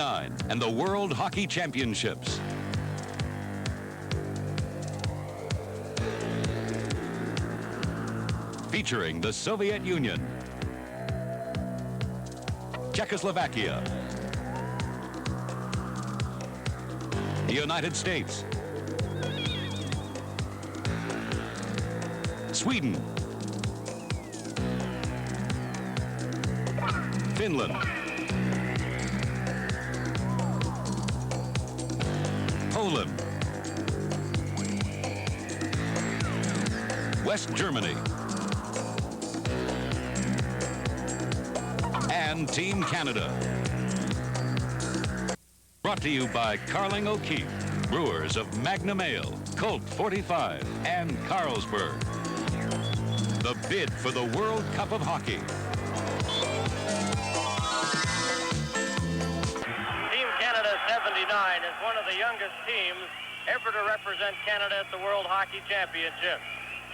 and the World Hockey Championships. Featuring the Soviet Union, Czechoslovakia, the United States, Sweden, Finland, Poland, West Germany, and Team Canada. Brought to you by Carling O'Keefe, brewers of Magnum Ale, Colt 45, and Carlsberg. The bid for the World Cup of Hockey. Team Canada 79 is one of the youngest teams ever to represent Canada at the World Hockey Championships.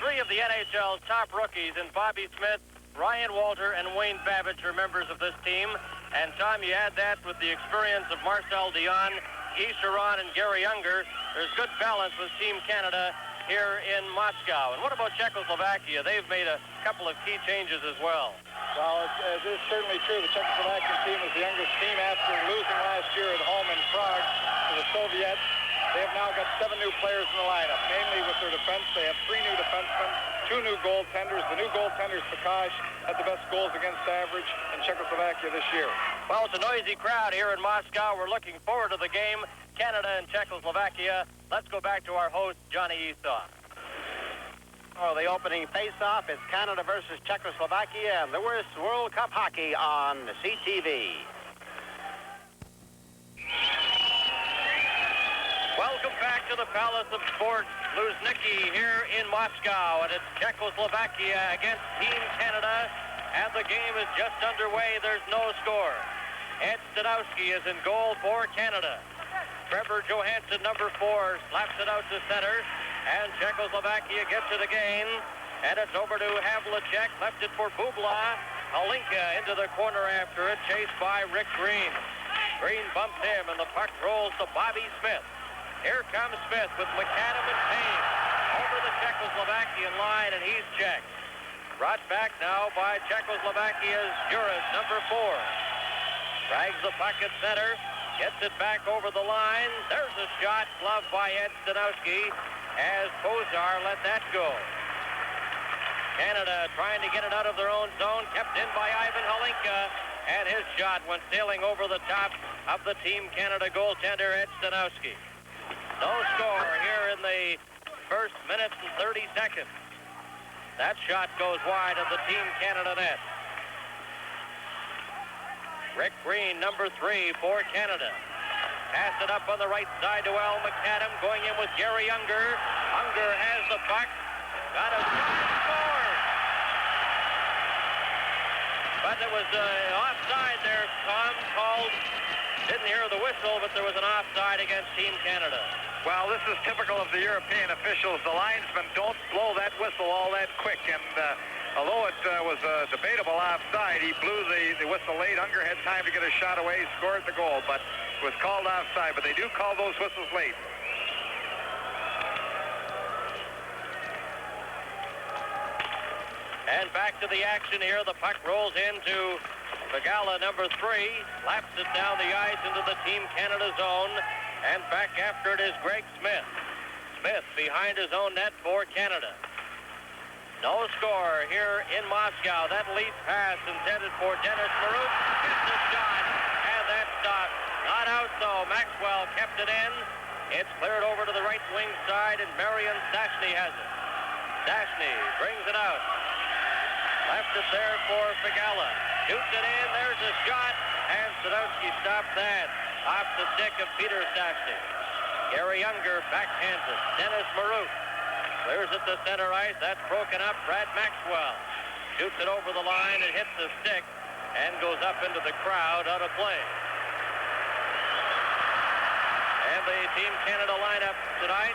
Three of the NHL's top rookies in Bobby Smith, Ryan Walter, and Wayne Babbage are members of this team. And Tom, you add that with the experience of Marcel Dion, Guy Charon, and Gary Younger. There's good balance with Team Canada here in Moscow. And what about Czechoslovakia? They've made a couple of key changes as well. Well, it is certainly true. The Czechoslovakian team is the youngest team after losing last year at home in Prague to the Soviets. They have now got 7 new players in the lineup, mainly with their defense. They have 3 new defensemen, 2 new goaltenders. The new goaltenders, Pakash, had the best goals against average in Czechoslovakia this year. Well, it's a noisy crowd here in Moscow. We're looking forward to the game, Canada and Czechoslovakia. Let's go back to our host, Johnny Esau. Oh, the opening face-off is Canada versus Czechoslovakia and the worst World Cup hockey on CTV. Welcome back to the Palace of Sport, Luzhniki here in Moscow, and it's Czechoslovakia against Team Canada, and the game is just underway. There's no score. Ed Stanowski is in goal for Canada. Trevor Johansson, number 4, slaps it out to center, and Czechoslovakia gets it again, and it's over to Havlicek, left it for Bubla. Halinka into the corner after it, chased by Rick Green. Green bumps him, and the puck rolls to Bobby Smith. Here comes Smith with McAdam and Payne over the Czechoslovakian line, and he's checked. Brought back now by Czechoslovakia's Juris, number 4. Drags the puck at center, gets it back over the line. There's a shot, gloved by Ed Stanowski, as Pozar let that go. Canada trying to get it out of their own zone, kept in by Ivan Halinka, and his shot went sailing over the top of the Team Canada goaltender, Ed Stanowski. No score here in the first minute and 30 seconds. That shot goes wide of the Team Canada net. Rick Green, number 3 for Canada. Pass it up on the right side to Al McAdam, going in with Gary Younger. Younger has the puck. Got a shot, scored! But there was offside there, Tom called. Didn't hear the whistle, but there was an offside against Team Canada. Well, this is typical of the European officials. The linesmen don't blow that whistle all that quick, and although it was a debatable offside, he blew the whistle late. Unger had time to get a shot away, scored the goal, but it was called offside. But they do call those whistles late. And back to the action here. The puck rolls into Fagala, number 3, laps it down the ice into the Team Canada zone, and back after it is Greg Smith. Smith behind his own net for Canada. No score here in Moscow. That lead pass intended for Dennis Maroon. Gets a shot, and that stopped. Not out though. Maxwell kept it in. It's cleared over to the right wing side, and Marian Stachny has it. Stachny brings it out. Left it there for Fagala. Shoots it in. There's a shot. And Sadowski stopped that off the stick of Peter Stachny. Gary Younger backhands it. Dennis Maroon clears it to center ice. That's broken up. Brad Maxwell shoots it over the line. It hits the stick and goes up into the crowd out of play. And the Team Canada lineup tonight.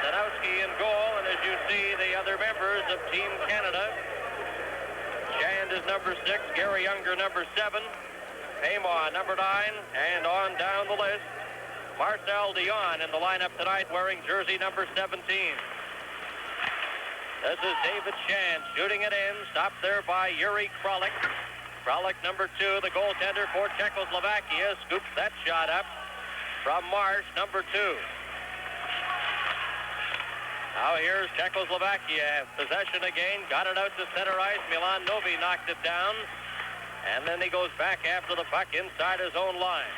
Sadowski in goal. And as you see, the other members of Team Canada. Shand is number 6, Gary Younger number 7, Payma, number 9, and on down the list, Marcel Dion in the lineup tonight wearing jersey number 17. This is David Shan shooting it in, stopped there by Yuri Kralik. Kralik, number 2, the goaltender for Czechoslovakia, scoops that shot up from Marsh, number 2. Now here's Czechoslovakia, possession again, got it out to center ice. Milan Novi knocked it down, and then he goes back after the puck inside his own line.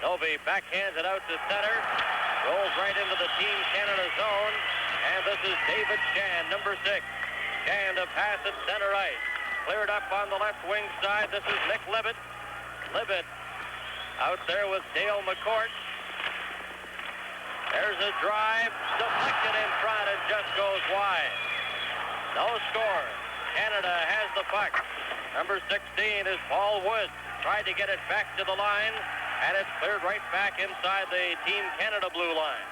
Novi backhands it out to center, rolls right into the Team Canada zone, and this is David Shan, number 6. Shan to pass at center ice. Cleared up on the left wing side. This is Nick Libet. Libet out there with Dale McCourt. There's a drive, deflected in front and just goes wide. No score. Canada has the puck. Number 16 is Paul Woods. Tried to get it back to the line, and it's cleared right back inside the Team Canada blue line.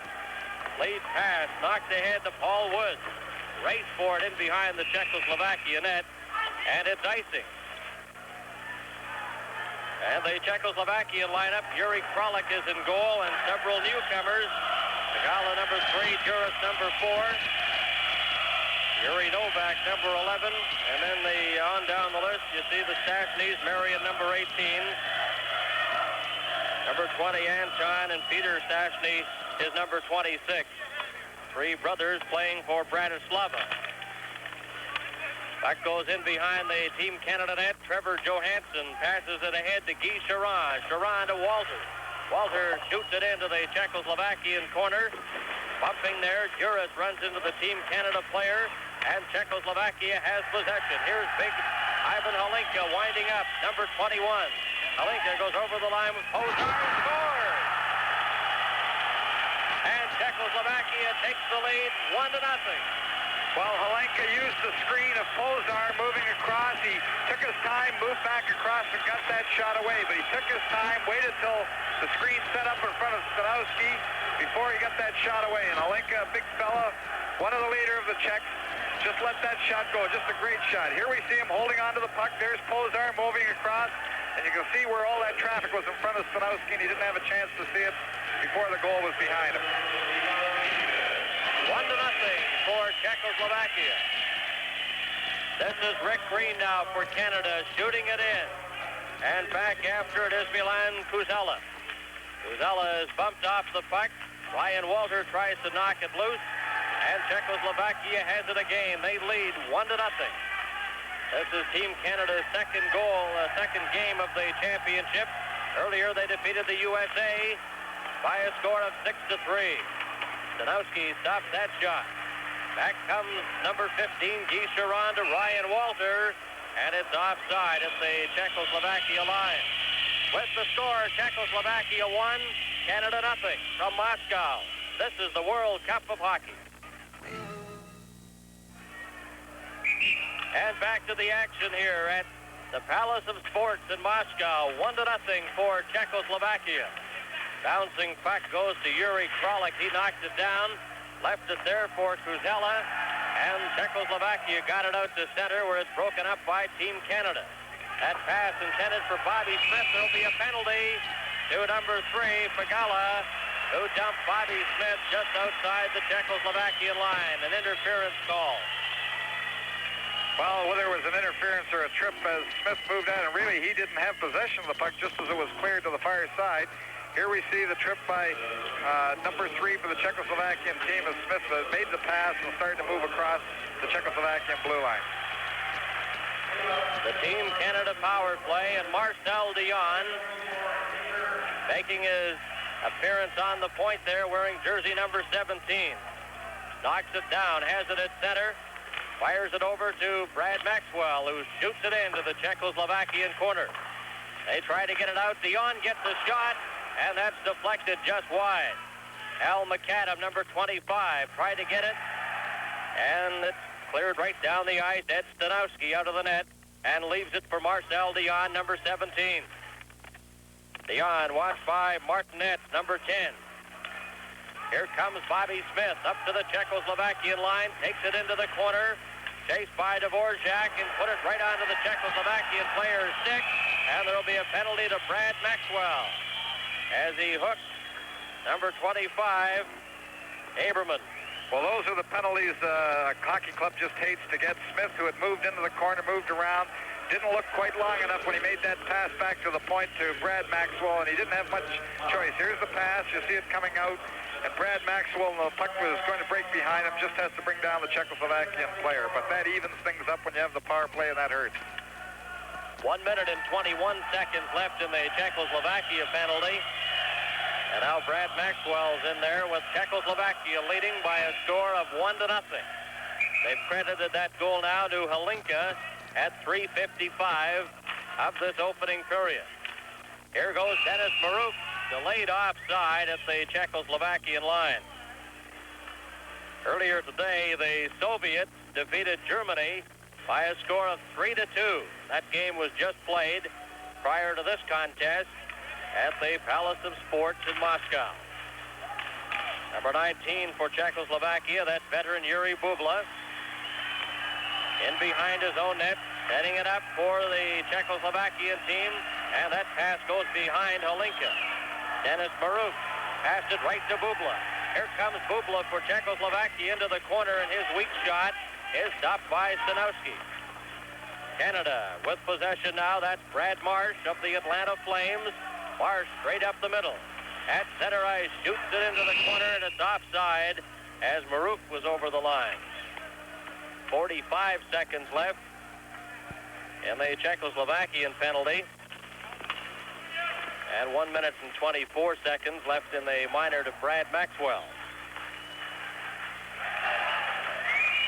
Lead pass, knocked ahead to Paul Woods. Race for it in behind the Czechoslovakia net, and it's icing. And the Czechoslovakian lineup, Yuri Kralik is in goal, and several newcomers. Tagala, number 3, Juris, number 4. Yuri Novak, number 11. And then on down the list, you see the Stashneys, Marion, number 18. Number 20, Anton, and Peter Stashny is number 26. 3 brothers playing for Bratislava. Puck goes in behind the Team Canada net. Trevor Johansson passes it ahead to Guy Charron. Charron to Walter. Walter shoots it into the Czechoslovakian corner. Bumping there, Juris runs into the Team Canada player, and Czechoslovakia has possession. Here's big Ivan Halinka winding up, number 21. Halinka goes over the line with Pozar and scores! And Czechoslovakia takes the lead 1-0. Well, Halenka used the screen of Pozar moving across. He took his time, moved back across, and got that shot away. But he took his time, waited till the screen set up in front of Stanowski before he got that shot away. And Halenka, a big fella, one of the leader of the Czechs, just let that shot go. Just a great shot. Here we see him holding onto the puck. There's Pozar moving across. And you can see where all that traffic was in front of Stanowski, and he didn't have a chance to see it before the goal was behind him. 1-0 for Czechoslovakia. This is Rick Green now for Canada, shooting it in. And back after it is Milan Kuzella. Kuzella is bumped off the puck. Ryan Walter tries to knock it loose. And Czechoslovakia has it again. They lead 1-0. This is Team Canada's second goal, second game of the championship. Earlier they defeated the USA by a score of 6-3. Stanowski stops that shot. Back comes number 15, Guy Charron to Ryan Walter, and it's offside at the Czechoslovakia line. With the score, Czechoslovakia 1, Canada 0 from Moscow. This is the World Cup of Hockey. And back to the action here at the Palace of Sports in Moscow. 1-0 for Czechoslovakia. Bouncing puck goes to Yuri Kralik. He knocked it down, left it there for Kuzella, and Czechoslovakia got it out to center where it's broken up by Team Canada. That pass intended for Bobby Smith. There'll be a penalty to number 3, Fagala, who dumped Bobby Smith just outside the Czechoslovakian line. An interference call. Well, whether it was an interference or a trip as Smith moved out, and really he didn't have possession of the puck just as it was cleared to the far side. Here we see the trip by number 3 for the Czechoslovakian team as Smith made the pass and started to move across the Czechoslovakian blue line. The Team Canada power play, and Marcel Dion making his appearance on the point there, wearing jersey number 17. Knocks it down, has it at center, fires it over to Brad Maxwell, who shoots it into the Czechoslovakian corner. They try to get it out. Dion gets the shot, and that's deflected just wide. Al McAdam, number 25, tried to get it, and it's cleared right down the ice. Ed Stanowski out of the net and leaves it for Marcel Dion, number 17. Dion watched by Martinez, number 10. Here comes Bobby Smith up to the Czechoslovakian line, takes it into the corner, chased by Dvorak, and put it right onto the Czechoslovakian player's stick, And there will be a penalty to Brad Maxwell as he hooked number 25, Aberman. Well, those are the penalties a hockey club just hates to get. Smith, who had moved into the corner, moved around, didn't look quite long enough when he made that pass back to the point to Brad Maxwell, and he didn't have much choice. Here's the pass. You see it coming out, and Brad Maxwell, the puck was going to break behind him, just has to bring down the Czechoslovakian player. But that evens things up when you have the power play, and that hurts. 1 minute and 21 seconds left in the Czechoslovakia penalty. And now Brad Maxwell's in there with Czechoslovakia leading by a score of 1-0. They've credited that goal now to Halinka at 3:55 of this opening period. Here goes Denis Maruk, delayed offside at the Czechoslovakian line. Earlier today, the Soviets defeated Germany by a score of 3-2. That game was just played prior to this contest at the Palace of Sports in Moscow. Number 19 for Czechoslovakia, that veteran Yuri Bubla. In behind his own net, setting it up for the Czechoslovakian team, and that pass goes behind Halinka. Denis Maruk passed it right to Bubla. Here comes Bubla for Czechoslovakia into the corner, and his weak shot is stopped by Stanowski. Canada with possession now. That's Brad Marsh of the Atlanta Flames. Marsh straight up the middle. At center ice, shoots it into the corner, and it's offside as Maruk was over the line. 45 seconds left in the Czechoslovakian penalty. And 1 minute and 24 seconds left in the minor to Brad Maxwell.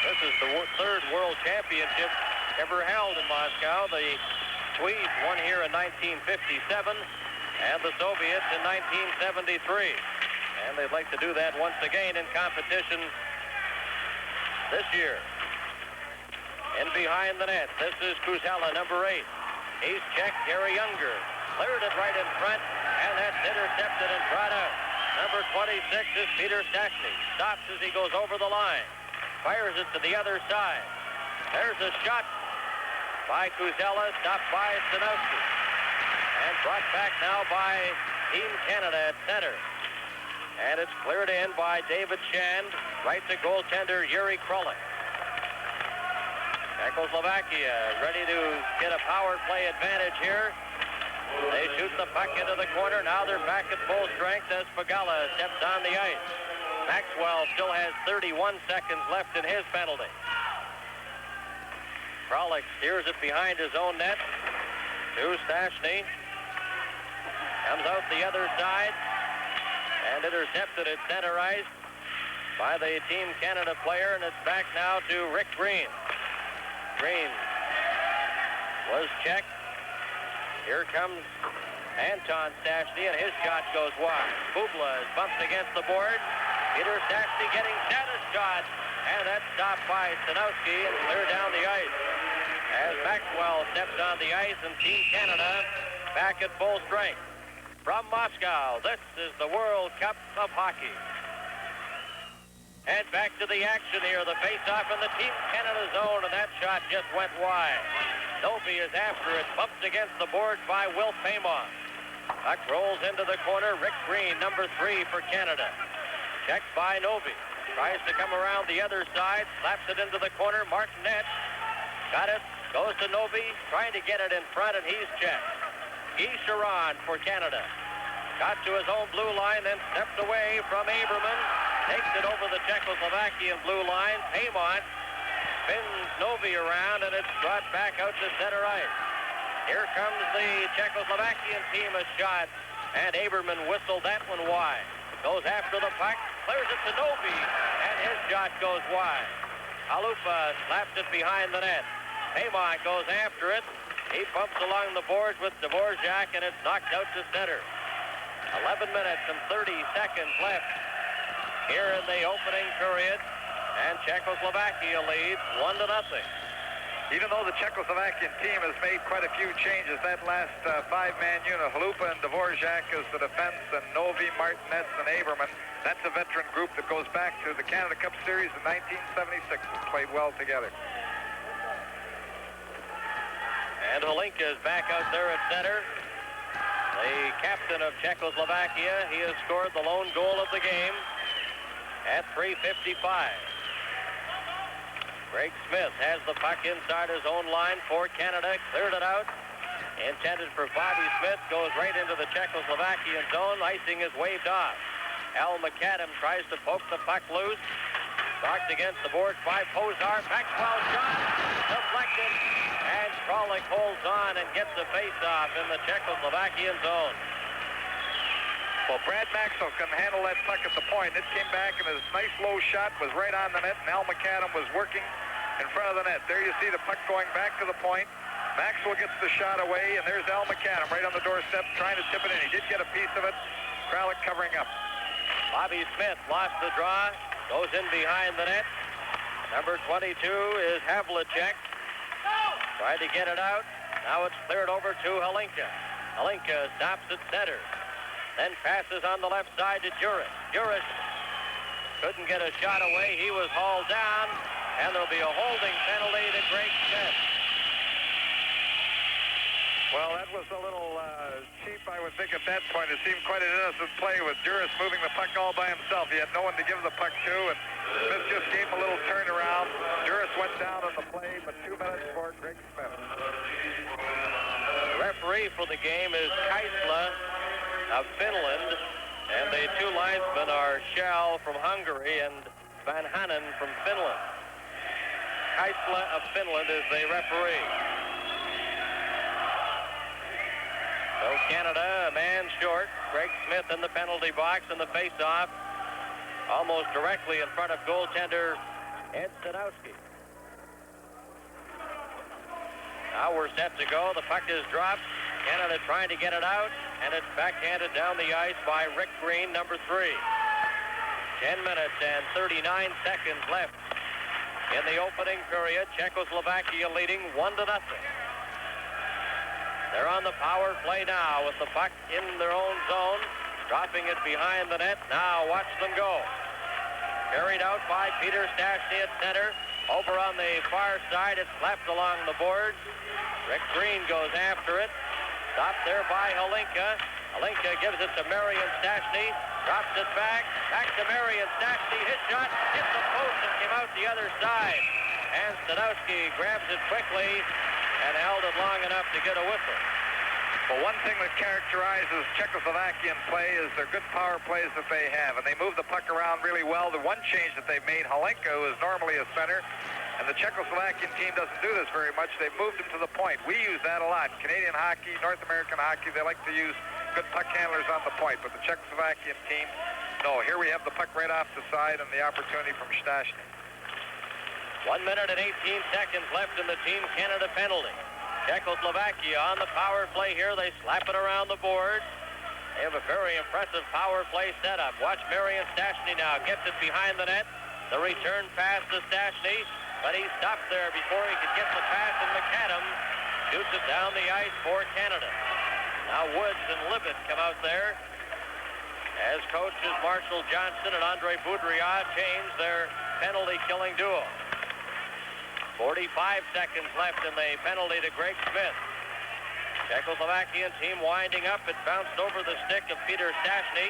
This is the third World Championship ever held in Moscow. The Swedes won here in 1957 and the Soviets in 1973. And they'd like to do that once again in competition this year. In behind the net, this is Kuzella, number 8. He's checked. Gary Younger cleared it right in front, and that's intercepted and brought out. Number 26 is Peter Stastny. Stops as he goes over the line. Fires it to the other side. There's a shot by Kuzella, stopped by Stanowski. And brought back now by Team Canada at center. And it's cleared in by David Shand, right to goaltender Yuri Krolik. Czechoslovakia ready to get a power play advantage here. They shoot the puck into the corner. Now they're back at full strength as Pagala steps on the ice. Maxwell still has 31 seconds left in his penalty. Krolik steers it behind his own net to Stastny. Comes out the other side and intercepted at center ice by the Team Canada player, and it's back now to Rick Green. Green was checked. Here comes Anton Stastny, and his shot goes wide. Bubla is bumped against the board. Peter Stastny getting set a shot, and that's stopped by Stanowski and cleared down the ice. As Maxwell steps on the ice, and Team Canada back at full strength. From Moscow, this is the World Cup of Hockey. And back to the action here. The face-off in the Team Canada zone, and that shot just went wide. Novi is after it, bumped against the boards by Will Paymont. Puck rolls into the corner. Rick Green, number 3 for Canada. Checked by Novi. Tries to come around the other side, slaps it into the corner. Martinet got it, goes to Novi, trying to get it in front, and he's checked. Guy Charron for Canada. Got to his own blue line, then stepped away from Aberman. Takes it over the Czechoslovakian blue line. Paymont spins Novi around, and it's brought back out to center ice. Here comes the Czechoslovakian team a shot, and Aberman whistled that one wide. Goes after the puck, clears it to Novi, and his shot goes wide. Halupa slaps it behind the net. Paymont goes after it. He bumps along the boards with Dvorak, and it's knocked out to center. 11 minutes and 30 seconds left here in the opening period, and Czechoslovakia leads 1-0. Even though the Czechoslovakian team has made quite a few changes, that last five-man unit, Halupa and Dvorak as the defense, and Novi, Martinez, and Aberman, that's a veteran group that goes back to the Canada Cup Series in 1976 and played well together. And Holinka is back out there at center. The captain of Czechoslovakia. He has scored the lone goal of the game at 3:55. Greg Smith has the puck inside his own line for Canada. Cleared it out. Intended for Bobby Smith. Goes right into the Czechoslovakian zone. Icing is waved off. Al McAdam tries to poke the puck loose. Knocked against the boards by Pozar. Maxwell shot. Deflected. And Stralik holds on and gets the face-off in the Czechoslovakian zone. Well, Brad Maxwell can handle that puck at the point. It came back, and his nice low shot was right on the net, and Al McAdam was working in front of the net. There you see the puck going back to the point. Maxwell gets the shot away, and there's Al McAdam right on the doorstep trying to tip it in. He did get a piece of it. Kralik covering up. Bobby Smith lost the draw. Goes in behind the net. Number 22 is Havlicek. Tried to get it out. Now it's cleared over to Holinka. Holinka stops at center. Then passes on the left side to Juris. Juris couldn't get a shot away. He was hauled down. And there'll be a holding penalty to Greg Smith. Well, that was a little cheap, I would think, at that point. It seemed quite an innocent play with Juris moving the puck all by himself. He had no one to give the puck to, and Smith just gave him a little turnaround. Juris went down on the play, but 2 minutes for Greg Smith. The referee for the game is Kaisla of Finland, and the two linesmen are Schall from Hungary and Van Hanen from Finland. Kaisla of Finland is the referee. So Canada, a man short. Greg Smith in the penalty box in the face-off, almost directly in front of goaltender Ed Sadowski. Now we're set to go. The puck is dropped. Canada trying to get it out, and it's backhanded down the ice by Rick Green, number 3. 10 minutes and 39 seconds left in the opening period. Czechoslovakia leading 1-0. They're on the power play now with the puck in their own zone, dropping it behind the net. Now watch them go. Carried out by Peter Stastny at center. Over on the far side, it's slapped along the boards. Rick Green goes after it. Stopped there by Holinka. Holinka gives it to Marian Stastny. Drops it back. Back to Marian Stastny. His shot hit the post and came out the other side. And Sadowski grabs it quickly and held it long enough to get a whistle. Well, one thing that characterizes Czechoslovakian play is their good power plays that they have, and they move the puck around really well. The one change that they've made, Holinka, who is normally a center, and the Czechoslovakian team doesn't do this very much. They've moved him to the point. We use that a lot. Canadian hockey, North American hockey, they like to use good puck handlers on the point, but the Czechoslovakian team, no. Here we have the puck right off the side and the opportunity from Stastny. 1 minute and 18 seconds left in the Team Canada penalty. Czechoslovakia on the power play here. They slap it around the board. They have a very impressive power play setup. Watch Marian Stastny now. Gets it behind the net. The return pass to Stastny, but he stopped there before he could get the pass, and McAdam shoots it down the ice for Canada. Now Woods and Libet come out there as coaches Marshall Johnson and Andre Boudria change their penalty-killing duo. 45 seconds left in the penalty to Greg Smith. Czechoslovakian team winding up. It bounced over the stick of Peter Stastny,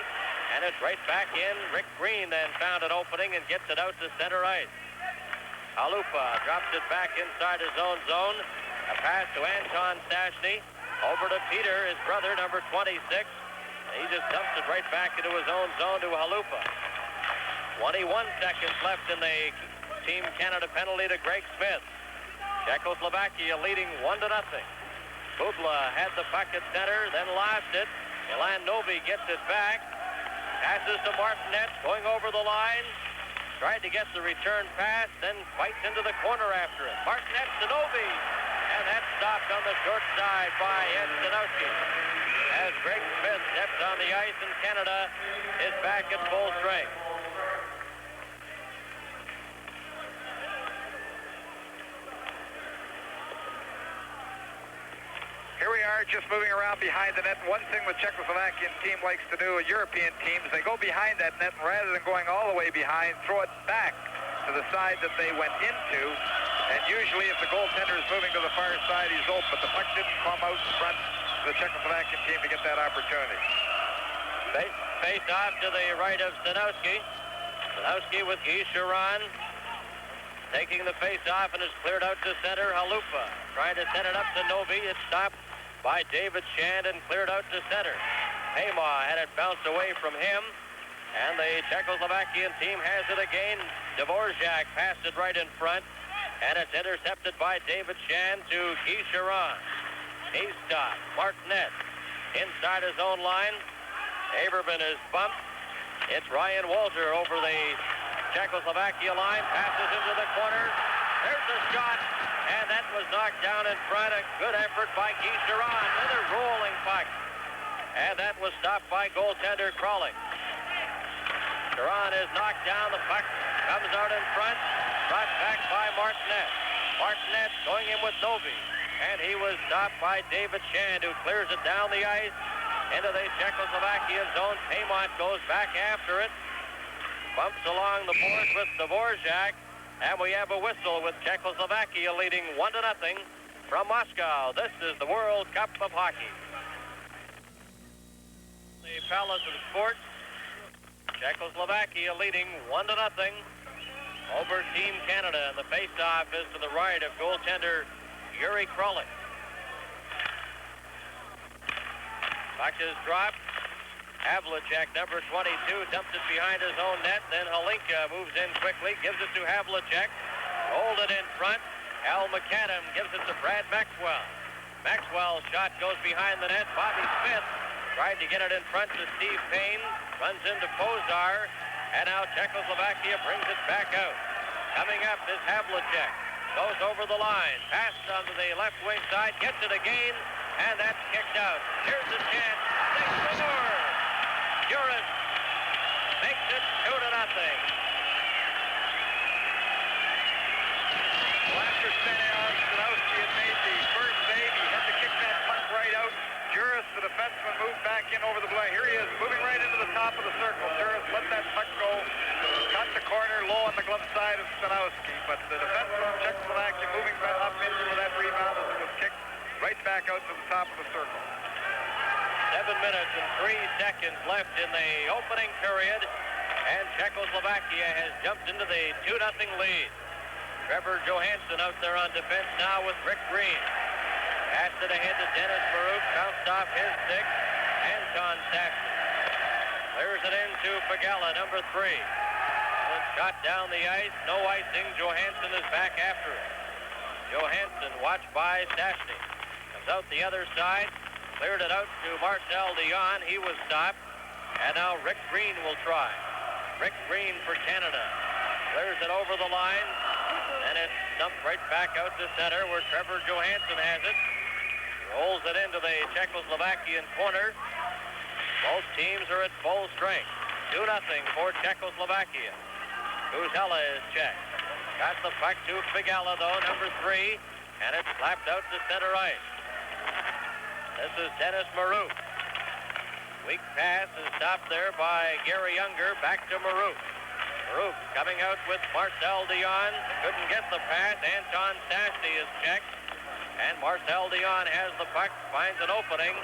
and it's right back in. Rick Green then found an opening and gets it out to center ice. Halupa drops it back inside his own zone. A pass to Anton Stastny. Over to Peter, his brother, number 26. He just dumps it right back into his own zone to Halupa. 21 seconds left in the Team Canada penalty to Greg Smith. Czechoslovakia leading 1-0. Bubla had the puck at center, then lost it. Ilan Novi gets it back. Passes to Martinet, going over the line. Tried to get the return pass, then fights into the corner after it. Martinet to Novi. And that's stopped on the short side by Ed Sadowski. As Greg Smith steps on the ice and Canada is back at full strength. Here we are, just moving around behind the net. One thing the Czechoslovakian team likes to do, a European team, is they go behind that net, and rather than going all the way behind, throw it back to the side that they went into. And usually if the goaltender is moving to the far side, he's open. But the puck didn't come out in front of the Czechoslovakian team to get that opportunity. Face off to the right of Stanowski. Stanowski with Guy Charon. Taking the face off and is cleared out to center. Halupa trying to send it up to Novi. It's stopped by David Shand and cleared out to center. Hayma had it bounced away from him. And the Czechoslovakian team has it again. Dvorak passed it right in front. And it's intercepted by David Shand to Guy Charon. He's stopped. Martinet inside his own line. Averman is bumped. It's Ryan Walter over the Czechoslovakia line. Passes into the corner. There's the shot. And that was knocked down in front. A good effort by Guy Charon. Another rolling puck. And that was stopped by goaltender Crawley. Charon is knocked down. The puck comes out in front. Brought back by Martinet. Martinet going in with Novi. And he was stopped by David Shand, who clears it down the ice into the Czechoslovakian zone. Paymont goes back after it. Bumps along the boards with Dvorak. And we have a whistle with Czechoslovakia leading 1-0 from Moscow. This is the World Cup of Hockey. The Palace of Sports. Czechoslovakia leading 1-0 over Team Canada. And the face-off is to the right of goaltender Yuri Kralik. Puck is dropped. Havlicek, number 22, dumps it behind his own net. Then Halinka moves in quickly, gives it to Havlicek. Rolled it in front. Al McAdam gives it to Brad Maxwell. Maxwell's shot goes behind the net. Bobby Smith tried to get it in front to Steve Payne. Runs into Pozar. And now Czechoslovakia brings it back out. Coming up is Havlicek. Goes over the line. Passed onto the left wing side. Gets it again. And that's kicked out. Here's the chance. They score! Juris makes it 2-0. Well, after Stanowski had made the first save, he had to kick that puck right out. Juris, the defenseman, moved back in over the blue. Here he is, moving right into the top of the circle. Juris let that puck go. Cut the corner, low on the glove side of Stanowski. But the defenseman from Czechoslovakia moving up in for that rebound as it was kicked right back out to the top of the circle. 7 minutes and 3 seconds left in the opening period, and Czechoslovakia has jumped into the 2-0 lead. Trevor Johansson out there on defense now with Rick Green. Passed it ahead to Dennis Maruk, bounced off his stick. Anton Saxon clears it into Fagala, number 3. And shot down the ice, no icing. Johansson is back after it. Johansson watched by Stastny. Comes out the other side. Cleared it out to Marcel Dion. He was stopped. And now Rick Green will try. Rick Green for Canada. Clears it over the line. And it's dumped right back out to center where Trevor Johansson has it. Rolls it into the Czechoslovakian corner. Both teams are at full strength. 2-0 for Czechoslovakia. Kuzella is checked. Got the puck to Figala, though, number 3. And it's slapped out to center ice. This is Dennis Maruk. Weak pass is stopped there by Gary Younger. Back to Maruk. Maruk coming out with Marcel Dion. Couldn't get the pass. Anton Stastny is checked. And Marcel Dion has the puck, finds an opening,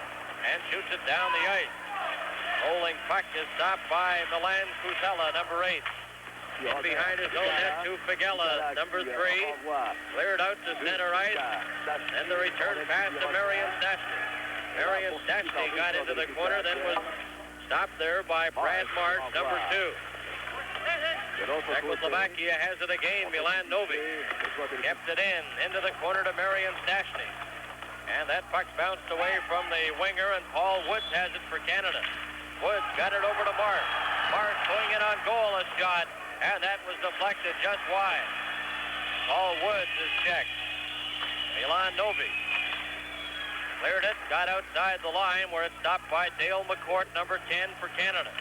and shoots it down the ice. Rolling puck is stopped by Milan Kuzella, number 8. In behind his own net to Figala, number 3. Cleared out to center ice. And the return pass to Marian Stastny. Marian Stastny got into the corner, then was stopped there by Brad Marsh, number 2. Czechoslovakia has it again. Milan Novi kept it into the corner to Marian Stastny. And that puck bounced away from the winger, and Paul Woods has it for Canada. Woods got it over to Marsh. Marsh going in on goal, a shot, and that was deflected just wide. Paul Woods is checked. Milan Novi cleared it, got outside the line where it's stopped by Dale McCourt, number 10 for Canada.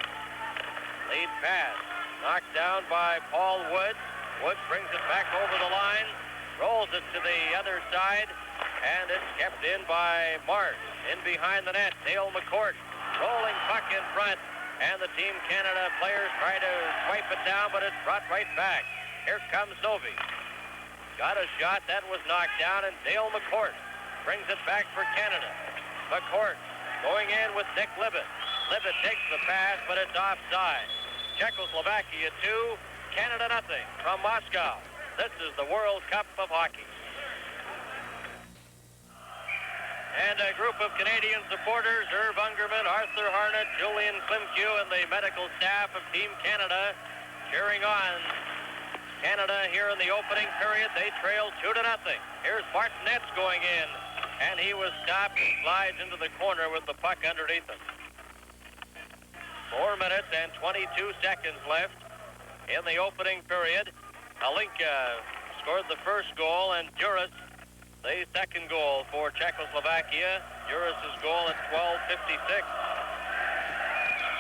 Lead pass, knocked down by Paul Woods. Woods brings it back over the line, rolls it to the other side, and it's kept in by Marsh. In behind the net, Dale McCourt, rolling puck in front, and the Team Canada players try to swipe it down, but it's brought right back. Here comes Novi. got a shot that was knocked down, and Dale McCourt brings it back for Canada. McCourt going in with Nick Libet. Libet takes the pass, but it's offside. Czechoslovakia 2, Canada nothing from Moscow. This is the World Cup of Hockey. And a group of Canadian supporters, Irv Ungerman, Arthur Harnett, Julian Klimkew, and the medical staff of Team Canada cheering on Canada here in the opening period. They trail 2-0. Here's Martinez going in, and he was stopped and slides into the corner with the puck underneath him. 4 minutes and 22 seconds left in the opening period. Halinka scored the first goal, and Juris the second goal for Czechoslovakia. Juris' goal at 12:56.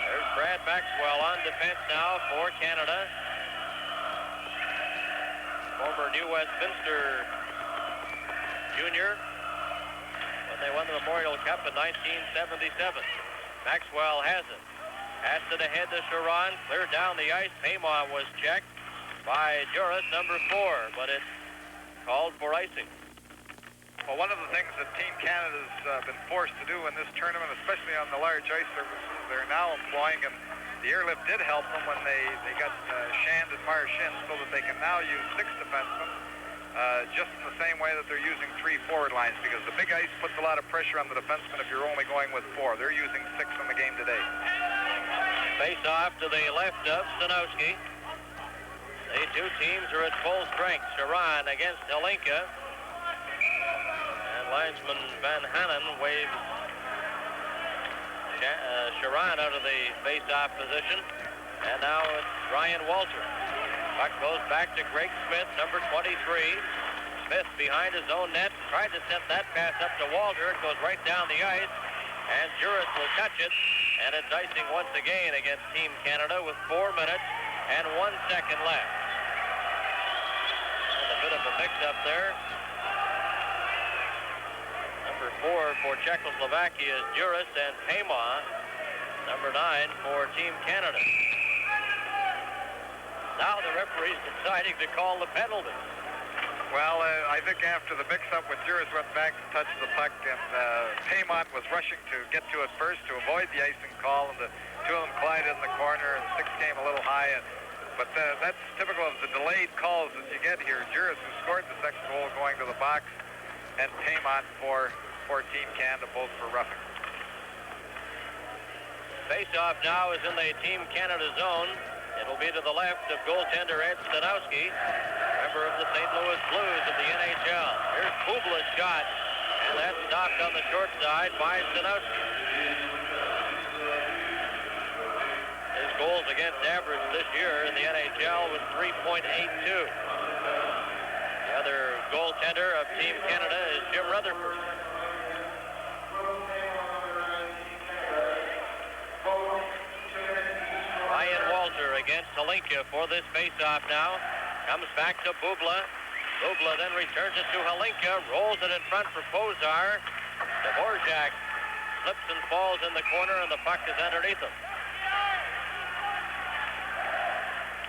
There's Brad Maxwell on defense now for Canada. Former New Westminster junior when they won the Memorial Cup in 1977. Maxwell has it. Passed it ahead to Sharon. Cleared down the ice. Paymon was checked by Juris, number 4, but it's called for icing. Well, one of the things that Team Canada's been forced to do in this tournament, especially on the large ice surfaces they're now employing, and the airlift did help them when they got Shand and Marsh in, so that they can now use 6 defensemen, just in the same way that they're using 3 forward lines, because the big ice puts a lot of pressure on the defensemen if you're only going with 4. They're using 6 in the game today. Face off to the left of Stanowski. The two teams are at full strength. Sharon against Halinka. And linesman Van Hanen waves Sharon out of the face-off position. And now it's Ryan Walter. Puck goes back to Greg Smith, number 23. Smith behind his own net. Tried to set that pass up to Walter. It goes right down the ice. And Juris will touch it. And it's icing once again against Team Canada with 4 minutes and 1 second left. And a bit of a mix-up there. Number 4 for Czechoslovakia is Juris, and Paymon, number 9 for Team Canada. Now the referee's deciding to call the penalty. Well, I think after the mix-up when Juris went back to touch the puck, and Paymon was rushing to get to it first to avoid the icing call, and the two of them collided in the corner, and 6 came a little high. But that's typical of the delayed calls that you get here. Juris, who scored the second goal, going to the box, and Paymon for Team Canada, both for roughing. Face-off now is in the Team Canada zone. It'll be to the left of goaltender Ed Stanowski, member of the St. Louis Blues of the NHL. Here's Bubla's shot, and that's stopped on the short side by Stanowski. His goals against average this year in the NHL was 3.82. The other goaltender of Team Canada is Jim Rutherford. Ryan Walter against Halinka for this face-off now. Comes back to Bubla. Bubla then returns it to Halinka. Rolls it in front for Pozar. Dvorak slips and falls in the corner, and the puck is underneath him.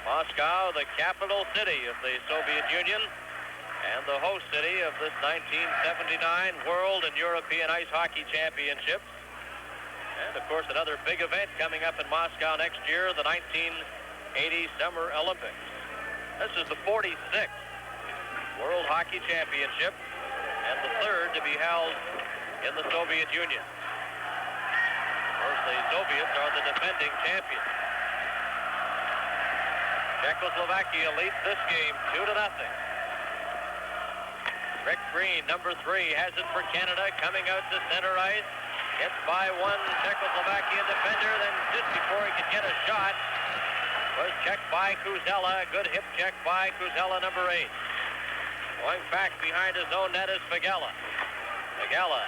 Moscow, the capital city of the Soviet Union, and the host city of this 1979 World and European Ice Hockey Championships. And, of course, another big event coming up in Moscow next year, the 1980 Summer Olympics. This is the 46th World Hockey Championship and the third to be held in the Soviet Union. Of course, the Soviets are the defending champions. Czechoslovakia leads this game 2-0. Rick Green, number 3, has it for Canada, coming out to center ice. Gets by one Czechoslovakian defender, then just before he could get a shot, was checked by Kuzella. A good hip check by Kuzella, number 8. Going back behind his own net is Fagella. Fagella.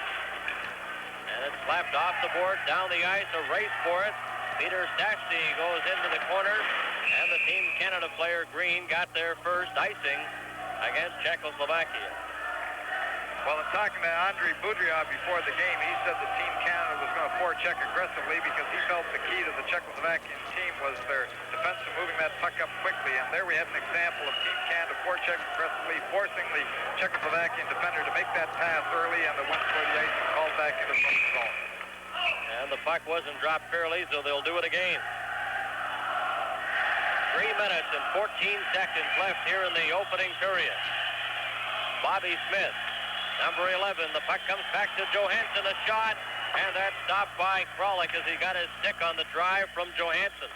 And it's slapped off the board, down the ice, a race for it. Peter Stastny goes into the corner, and the Team Canada player, Green, got there first, icing against Czechoslovakia. Well, in talking to Andrei Budryov before the game, he said that Team Canada was going to forecheck aggressively because he felt the key to the Czechoslovakian team was their defense of moving that puck up quickly. And there we had an example of Team Canada forecheck aggressively, forcing the Czechoslovakian defender to make that pass early, and the went for the ice and called back into the zone. And the puck wasn't dropped fairly, so they'll do it again. 3 minutes and 14 seconds left here in the opening period. Bobby Smith, number 11. The puck comes back to Johansson, a shot, and that's stopped by Kralik as he got his stick on the drive from Johansson.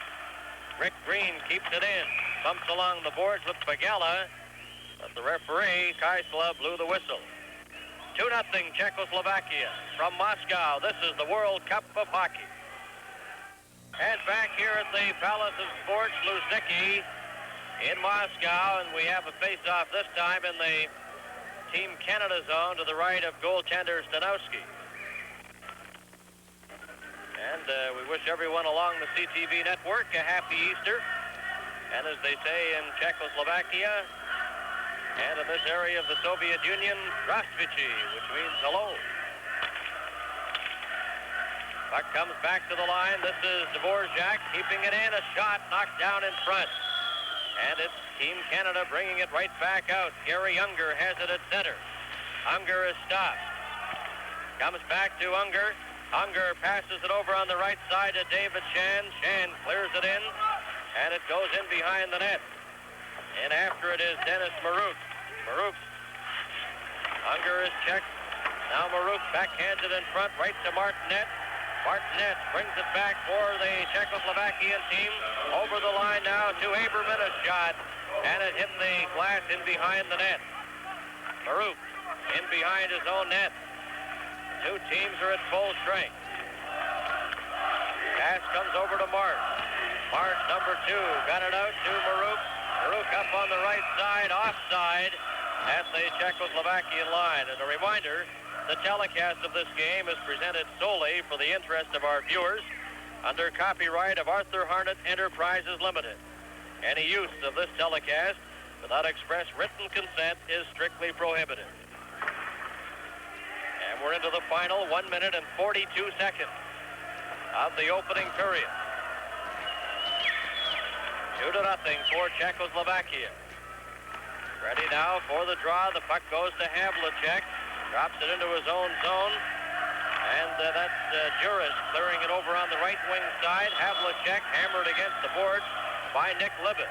Rick Green keeps it in, bumps along the boards with Pagela, but the referee, Kaisla, blew the whistle. 2-0 Czechoslovakia from Moscow. This is the World Cup of Hockey. And back here at the Palace of Sports, Luzhniki in Moscow, and we have a face-off this time in the Team Canada zone to the right of goaltender Stanowski. And we wish everyone along the CTV network a happy Easter. And as they say in Czechoslovakia, and in this area of the Soviet Union, Zdravstvuyte, which means hello. Puck comes back to the line. This is Dvorak keeping it in. A shot knocked down in front. And it's Team Canada bringing it right back out. Gary Unger has it at center. Unger is stopped. Comes back to Unger. Unger passes it over on the right side to David Shan. Shan clears it in. And it goes in behind the net. And after it is Dennis Marouk. Marouk. Unger is checked. Now Marouk backhands it in front right to Martinet. Martinet brings it back for the Czechoslovakian team. Over the line now to Aberman, a shot. And it hit the glass in behind the net. Marouk in behind his own net. Two teams are at full strength. Pass comes over to Marsh. Marsh, number 2, got it out to Marouk. Marouk up on the right side, offside at the Czechoslovakian line. And a reminder, the telecast of this game is presented solely for the interest of our viewers under copyright of Arthur Harnett Enterprises Limited. Any use of this telecast without express written consent is strictly prohibited. And we're into the final 1 minute and 42 seconds of the opening period. 2-0 for Czechoslovakia. Ready now for the draw. The puck goes to Havlicek. Drops it into his own zone. And that's Juris clearing it over on the right wing side. Havlicek hammered against the boards by Nick Libet.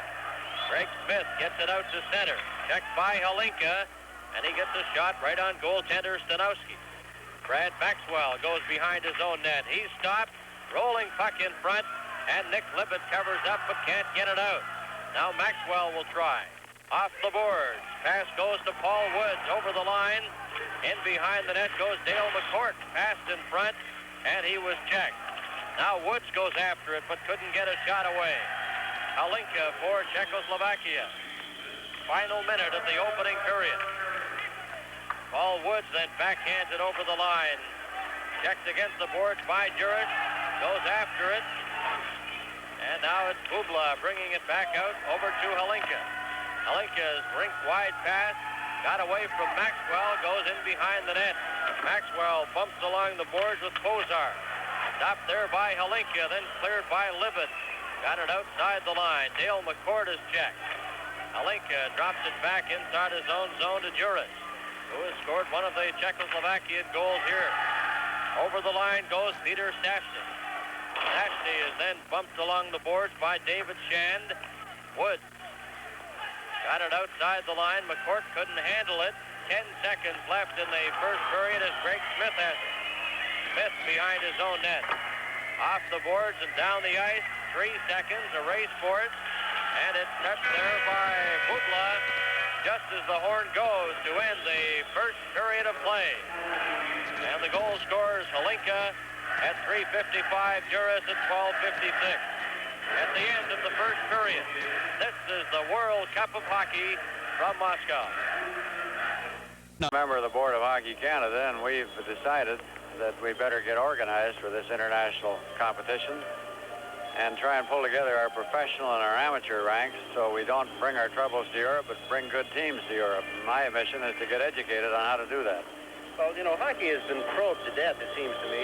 Greg Smith gets it out to center. Checked by Halinka. And he gets a shot right on goaltender Stanowski. Brad Maxwell goes behind his own net. He's stopped. Rolling puck in front. And Nick Libet covers up but can't get it out. Now Maxwell will try. Off the boards. Pass goes to Paul Woods over the line. In behind the net goes Dale McCourt. Passed in front, and he was checked. Now Woods goes after it, but couldn't get a shot away. Halinka for Czechoslovakia. Final minute of the opening period. Paul Woods then backhands it over the line. Checked against the boards by Jurich. Goes after it. And now it's Bubla bringing it back out over to Halinka. Halinka's rink wide pass. Got away from Maxwell, goes in behind the net. Maxwell bumps along the boards with Kozar. Stopped there by Halinka, then cleared by Libet. Got it outside the line. Dale McCourt is checked. Halinka drops it back inside his own zone to Juris, who has scored one of the Czechoslovakian goals here. Over the line goes Peter Stastny. Stastny is then bumped along the boards by David Shand. Woods got it outside the line. McCourt couldn't handle it. 10 seconds left in the first period as Greg Smith has it. Smith behind his own net. Off the boards and down the ice. 3 seconds, a race for it. And it's touched there by Bubla just as the horn goes to end the first period of play. And the goal scorers Halinka at 3:55, Juris at 12:56. At the end of the first period, this is the World Cup of Hockey from Moscow. Member of the Board of Hockey Canada, and we've decided that we better get organized for this international competition and try and pull together our professional and our amateur ranks so we don't bring our troubles to Europe but bring good teams to Europe. My mission is to get educated on how to do that. Well, you know, hockey has been probed to death, it seems to me.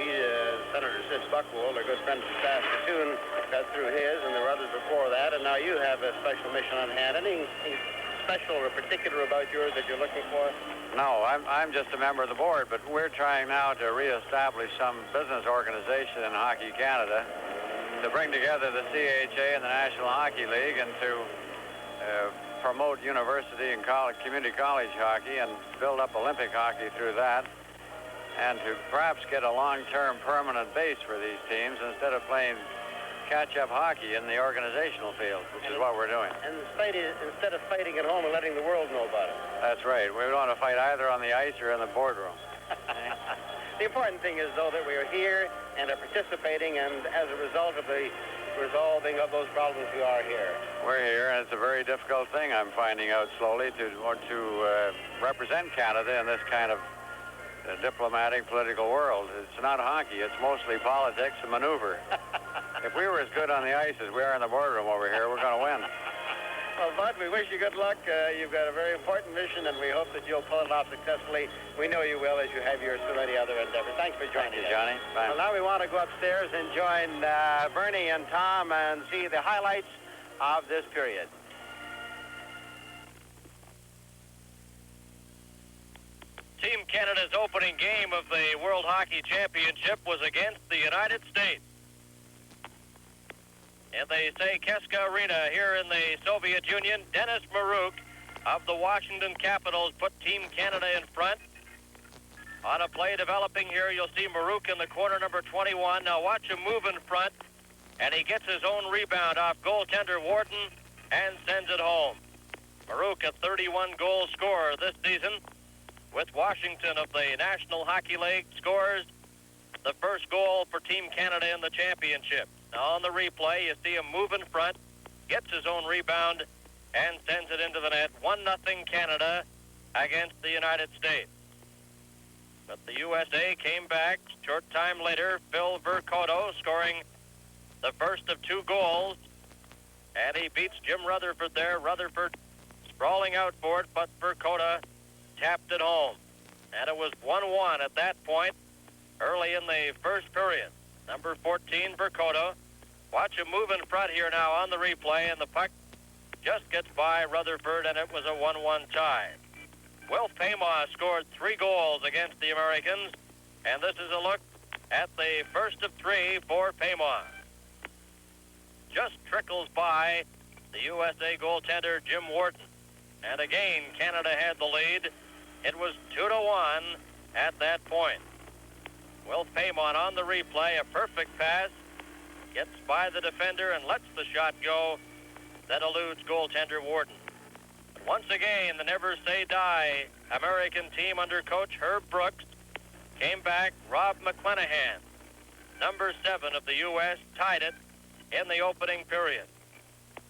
Senator Sid Buchwald, our good friend from Saskatoon, got through his, and there were others before that, and now you have a special mission on hand. Anything special or particular about yours that you're looking for? No, I'm just a member of the board, but we're trying now to reestablish some business organization in Hockey Canada to bring together the CHA and the National Hockey League and to promote university and community college hockey and build up Olympic hockey through that, and to perhaps get a long-term permanent base for these teams instead of playing catch-up hockey in the organizational field, which is what we're doing. And instead of fighting at home and letting the world know about it. That's right. We don't want to fight either on the ice or in the boardroom. The important thing is, though, that we are here and are participating, and as a result of the resolving of those problems, we are here. We're here, and it's a very difficult thing, I'm finding out slowly, to represent Canada in this kind of diplomatic, political world. It's not hockey. It's mostly politics and maneuver. If we were as good on the ice as we are in the boardroom over here, we're going to win. Well, Bud, we wish you good luck. You've got a very important mission, and we hope that you'll pull it off successfully. We know you will, as you have your so many other endeavors. Thanks for joining us. Thank you, Johnny. Bye. Well, now we want to go upstairs and join Bernie and Tom and see the highlights of this period. Team Canada's opening game of the World Hockey Championship was against the United States. In the Saykeska Arena here in the Soviet Union, Dennis Maruk of the Washington Capitals put Team Canada in front. On a play developing here, you'll see Maruk in the corner, number 21. Now watch him move in front, and he gets his own rebound off goaltender Warden and sends it home. Maruk, a 31-goal scorer this season with Washington of the National Hockey League, scores the first goal for Team Canada in the championship. Now on the replay, you see him move in front, gets his own rebound, and sends it into the net. 1-0 Canada against the United States. But the USA came back short time later. Phil Verkoto scoring the first of 2 goals, and he beats Jim Rutherford there. Rutherford sprawling out for it, but Verkoto tapped it home. And it was 1-1 at that point early in the first period. Number 14, Verkoto. Watch him move in front here now on the replay, and the puck just gets by Rutherford, and it was a 1-1 tie. Will Payma scored 3 goals against the Americans, and this is a look at the first of 3 for Payma. Just trickles by the USA goaltender Jim Warden. And again, Canada had the lead. It was 2-1 at that point. Will Paymon on the replay, a perfect pass, gets by the defender and lets the shot go. That eludes goaltender Warden. But once again, the Never Say Die American team under coach Herb Brooks came back. Rob McClenahan, number 7 of the U.S., tied it in the opening period.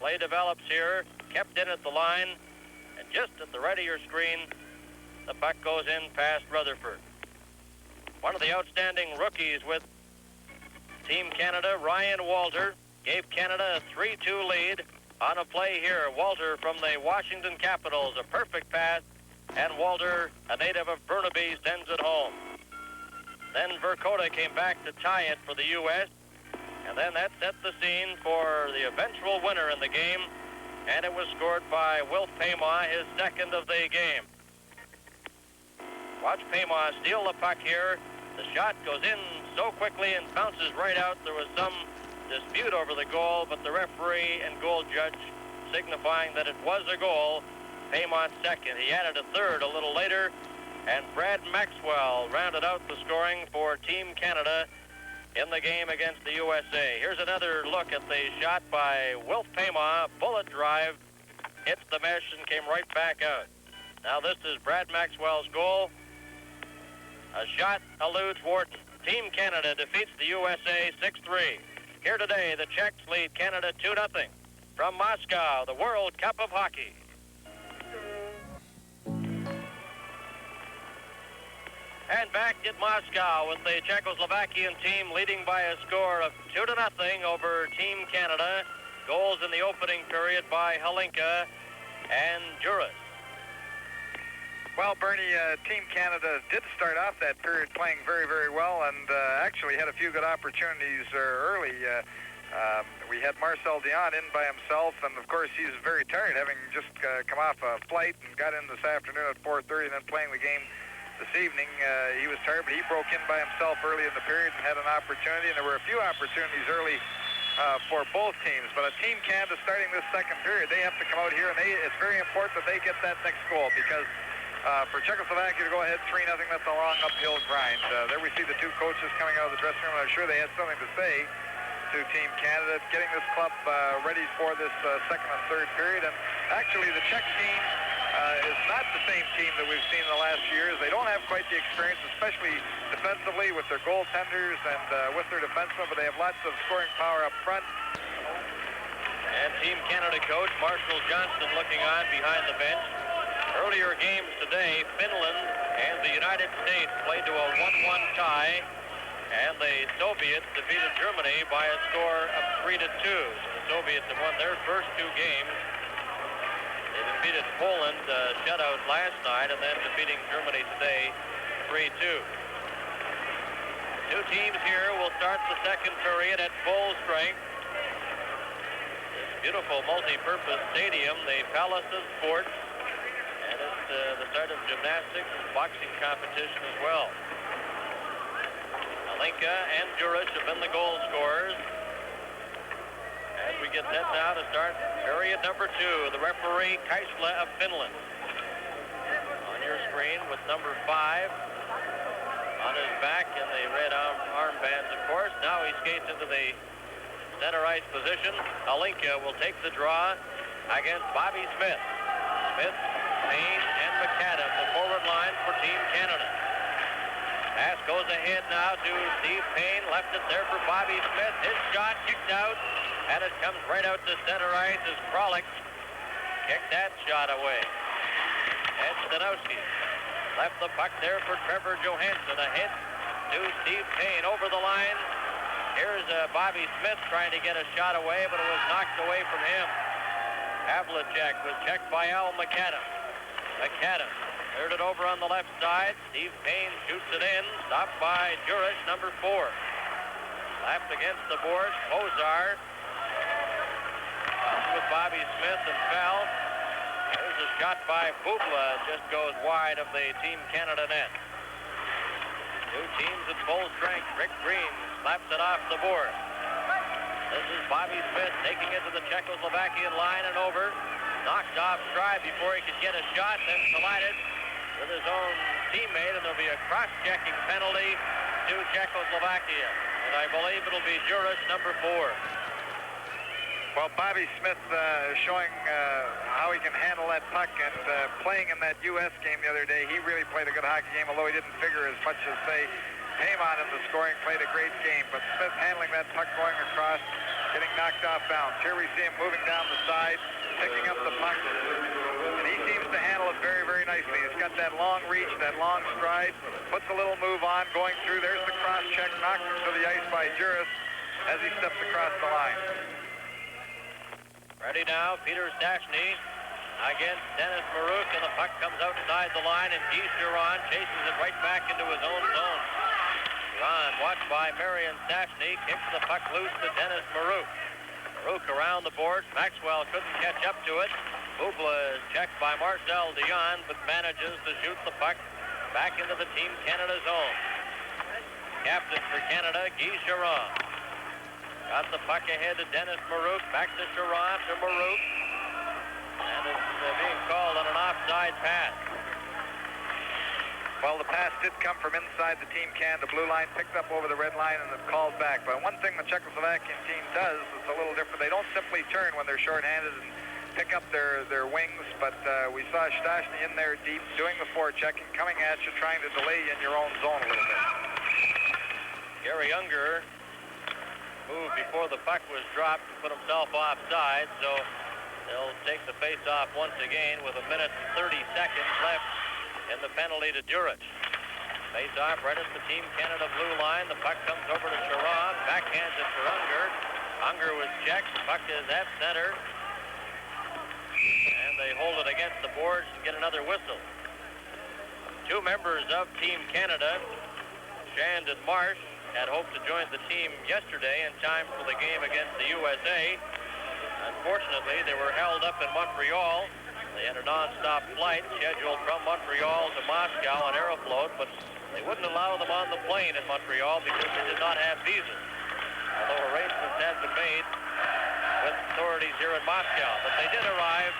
Play develops here, kept in at the line, and just at the right of your screen, the puck goes in past Rutherford. One of the outstanding rookies with Team Canada, Ryan Walter, gave Canada a 3-2 lead on a play here. Walter from the Washington Capitals, a perfect pass, and Walter, a native of Burnaby, sends it home. Then Verkoto came back to tie it for the U.S., and then that set the scene for the eventual winner in the game, and it was scored by Wilf Payma, his second of the game. Watch Payma steal the puck here. The shot goes in so quickly and bounces right out. There was some dispute over the goal, but the referee and goal judge signifying that it was a goal. Paymon's second. He added a third a little later, and Brad Maxwell rounded out the scoring for Team Canada in the game against the USA. Here's another look at the shot by Wilf Payma. Bullet drive, hits the mesh and came right back out. Now this is Brad Maxwell's goal. A shot eludes Warden. Team Canada defeats the USA 6-3. Here today, the Czechs lead Canada 2-0. From Moscow, the World Cup of Hockey. And back at Moscow with the Czechoslovakian team leading by a score of 2-0 over Team Canada. Goals in the opening period by Halinka and Juris. Well, Bernie, Team Canada did start off that period playing very, very well, and actually had a few good opportunities early. We had Marcel Dion in by himself, and of course he's very tired, having just come off a flight and got in this afternoon at 4:30 and then playing the game this evening. He was tired, but he broke in by himself early in the period and had an opportunity, and there were a few opportunities early for both teams. But a Team Canada starting this second period, they have to come out here, and it's very important that they get that next goal, because for Czechoslovakia to go ahead 3-0, that's a long uphill grind. There we see the two coaches coming out of the dressing room, and I'm sure they had something to say to Team Canada, getting this club ready for this second and third period. And actually, the Czech team is not the same team that we've seen in the last few years. They don't have quite the experience, especially defensively with their goaltenders and with their defensemen, but they have lots of scoring power up front. And Team Canada coach Marshall Johnston looking on behind the bench. Earlier games today, Finland and the United States played to a 1-1 tie, and the Soviets defeated Germany by a score of 3-2. The Soviets have won their first two games. They defeated Poland shutout last night, and then defeating Germany today 3-2. Two teams here will start the second period at full strength. This beautiful multi-purpose stadium, the Palace of Sports, and it's the start of gymnastics and boxing competition as well. Alinka and Juric have been the goal scorers. As we get set now to start period number 2, the referee Kaisla of Finland. On your screen with number 5 on his back in the red armbands, of course. Now he skates into the center ice position. Alinka will take the draw against Bobby Smith. Smith, Payne, and McAdam, the forward line for Team Canada. Pass goes ahead now to Steve Payne. Left it there for Bobby Smith. His shot kicked out, and it comes right out to center ice as Kralik kicked that shot away. And Stanowski left the puck there for Trevor Johansson. Ahead to Steve Payne over the line. Here's Bobby Smith trying to get a shot away, but it was knocked away from him. Havlicek was checked by Al McAdam. McAdam cleared it over on the left side. Steve Payne shoots it in. Stopped by Juric, number 4. Lapped against the boards. Kozar with Bobby Smith and fell. There's a shot by Bubla. Just goes wide of the Team Canada net. Two teams at full strength. Rick Green slaps it off the board. This is Bobby Smith taking it to the Czechoslovakian line and over. Knocked off stride before he could get a shot, then collided with his own teammate, and there'll be a cross-checking penalty to Czechoslovakia. And I believe it'll be Juric, number 4. Well, Bobby Smith showing how he can handle that puck, and playing in that U.S. game the other day, he really played a good hockey game, although he didn't figure as much as, say, Heyman in the scoring, played a great game. But Smith handling that puck going across, getting knocked off bounds. Here we see him moving down the side, picking up the puck, and he seems to handle it very, very nicely. He's got that long reach, that long stride, puts a little move on, going through. There's the cross-check, knocked to the ice by Juric as he steps across the line. Ready now, Peter Stastny against Dennis Maruk, and the puck comes outside the line, and Guy Giron chases it right back into his own zone. Giron, watched by Marion Stastny, kicks the puck loose to Dennis Maruk. Maruk around the boards. Maxwell couldn't catch up to it. Bubla is checked by Marcel Dion, but manages to shoot the puck back into the Team Canada zone. Captain for Canada, Guy Giron. Got the puck ahead to Dennis Maruk. Back to Giron, to Maruk. And it's being called on an offside pass. Well, the pass did come from inside the Team Canada blue line, picked up over the red line, and it's called back. But one thing the Czechoslovakian team does is a little different. They don't simply turn when they're shorthanded and pick up their wings, but we saw Stastny in there deep, doing the forechecking, coming at you, trying to delay you in your own zone a little bit. Gary Unger moved before the puck was dropped and put himself offside, so they'll take the face-off once again with 1 minute and 30 seconds left in the penalty to Juric. Face-off right at the Team Canada blue line. The puck comes over to Sharon, backhands it for Unger. Unger was checked. The puck is at center, and they hold it against the boards and get another whistle. Two members of Team Canada, Shand and Marsh, had hoped to join the team yesterday in time for the game against the USA. Unfortunately, they were held up in Montreal. They had a non-stop flight scheduled from Montreal to Moscow on Aeroflot, but they wouldn't allow them on the plane in Montreal because they did not have visas, although arrangements had been made with authorities here in Moscow. But they did arrive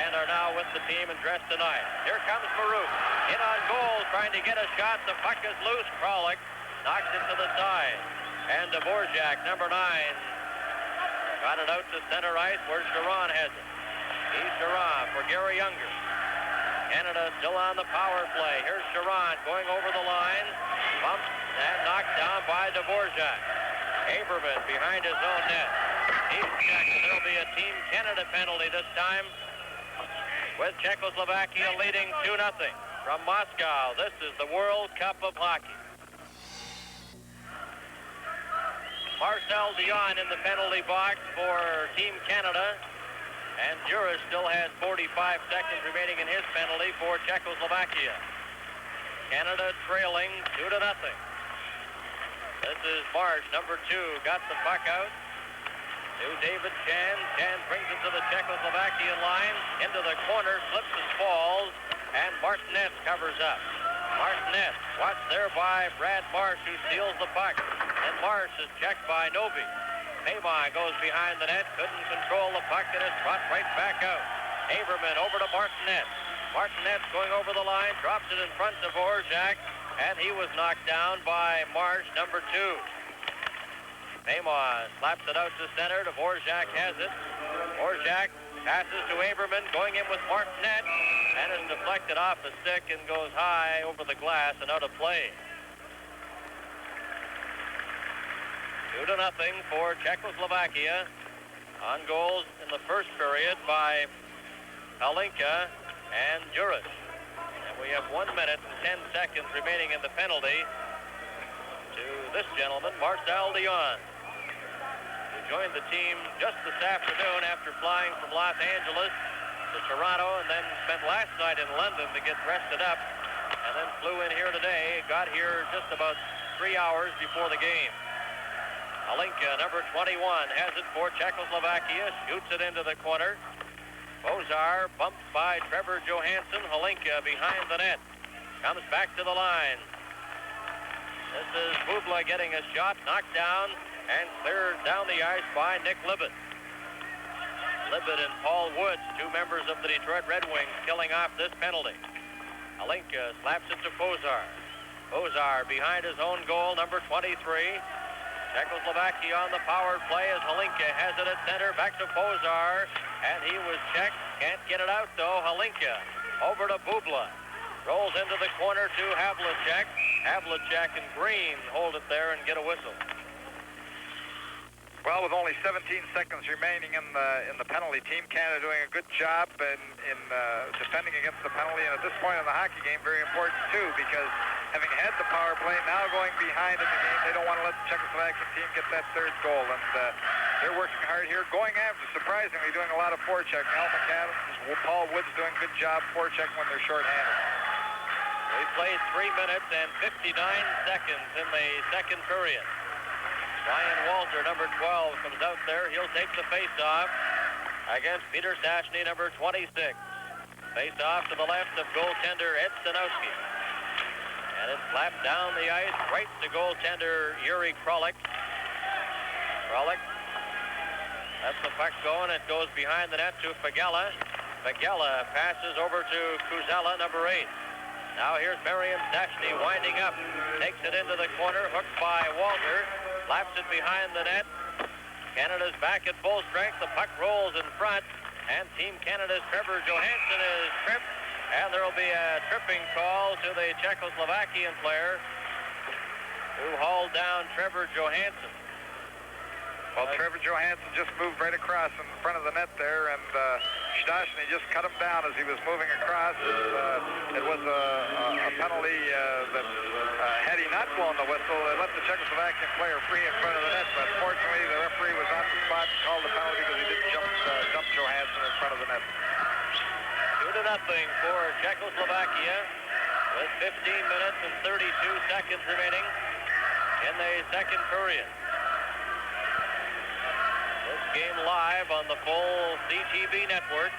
and are now with the team and dressed tonight. Here comes Marouk. In on goal, trying to get a shot. The puck is loose. Kralik knocks it to the side. And Dvorak, number 9, got it out to center ice where Sharon has it. He's Sharon for Gary Younger. Canada still on the power play. Here's Sharon going over the line. Bumped and knocked down by Dvorak. Aberman behind his own net. He's checked, and there'll be a Team Canada penalty this time, with Czechoslovakia leading 2-0 from Moscow. This is the World Cup of Hockey. Marcel Dion in the penalty box for Team Canada. And Juris still has 45 seconds remaining in his penalty for Czechoslovakia. Canada trailing 2-0. This is Marsh, number 2, got the puck out to David Chan. Chan brings it to the Czechoslovakian line, into the corner, slips and falls, and Martinez covers up. Martinez watched there by Brad Marsh, who steals the puck. And Marsh is checked by Novi. Paymon goes behind the net, couldn't control the puck, and it's brought right back out. Aberman over to Martinez. Martinez going over the line, drops it in front of Dvorak, and he was knocked down by Marsh, number 2. Paymon slaps it out to center. Dvorak has it. Dvorak passes to Aberman, going in with Martinez, and is deflected off the stick and goes high over the glass and out of play. 2-0 for Czechoslovakia. On goals in the first period by Halinka and Juris. And we have 1 minute and 10 seconds remaining in the penalty to this gentleman, Marcel Dion, who joined the team just this afternoon after flying from Los Angeles to Toronto and then spent last night in London to get rested up, and then flew in here today. Got here just about 3 hours before the game. Halinka, number 21, has it for Czechoslovakia, shoots it into the corner. Bozar bumped by Trevor Johansson. Halinka behind the net, comes back to the line. This is Bubla getting a shot, knocked down and cleared down the ice by Nick Libet. Libet and Paul Woods, 2 members of the Detroit Red Wings, killing off this penalty. Halinka slaps it to Bozar. Bozar behind his own goal, number 23. Czechoslovakia on the power play as Halinka has it at center, back to Bozar, and he was checked. Can't get it out though. Halinka over to Bubla. Rolls into the corner to Havlicek. Havlicek and Green hold it there and get a whistle. Well, with only 17 seconds remaining in the penalty, Team Canada doing a good job in defending against the penalty. And at this point in the hockey game, very important too, because having had the power play, now going behind in the game, they don't want to let the Czechoslovakian team get that 3rd goal. And they're working hard here, going after, surprisingly, doing a lot of forechecking. Al McAdams, Paul Woods doing a good job forechecking when they're shorthanded. We played 3 minutes and 59 seconds in the second period. Ryan Walter, number 12, comes out there. He'll take the face-off against Peter Stastny, number 26. Face-off to the left of goaltender Ed Stanowski. And it's slapped down the ice right to goaltender Yuri Kralik. Kralik lets the puck go, and it goes behind the net to Fagella. Fagella passes over to Kuzella, number 8. Now here's Marian Stastny winding up. Takes it into the corner, hooked by Walter. Slaps it behind the net. Canada's back at full strength. The puck rolls in front, and Team Canada's Trevor Johansson is tripped, and there will be a tripping call to the Czechoslovakian player who hauled down Trevor Johansson. Well, Trevor Johansson just moved right across in front of the net there, and Stastny just cut him down as he was moving across. It was a penalty that, had he not blown the whistle, it left the Czechoslovakian player free in front of the net, but fortunately the referee was on the spot and called the penalty because he didn't dump Johansson in front of the net. 2-0 for Czechoslovakia. with 15 minutes and 32 seconds remaining in the second period. This game live on the full CTV network,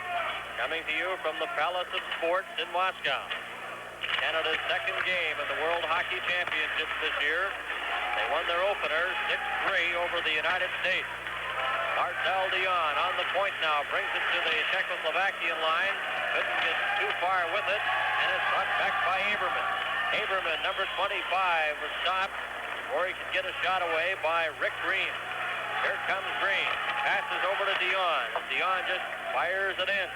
coming to you from the Palace of Sports in Moscow. Canada's second game in the World Hockey Championships this year. They won their opener 6-3 over the United States. Marcel Dion on the point now, brings it to the Czechoslovakian line. Couldn't get too far with it, and it's brought back by Aberman. Aberman, number 25, was stopped before he could get a shot away by Rick Green. Here comes Green, passes over to Dion. Dion just fires it in.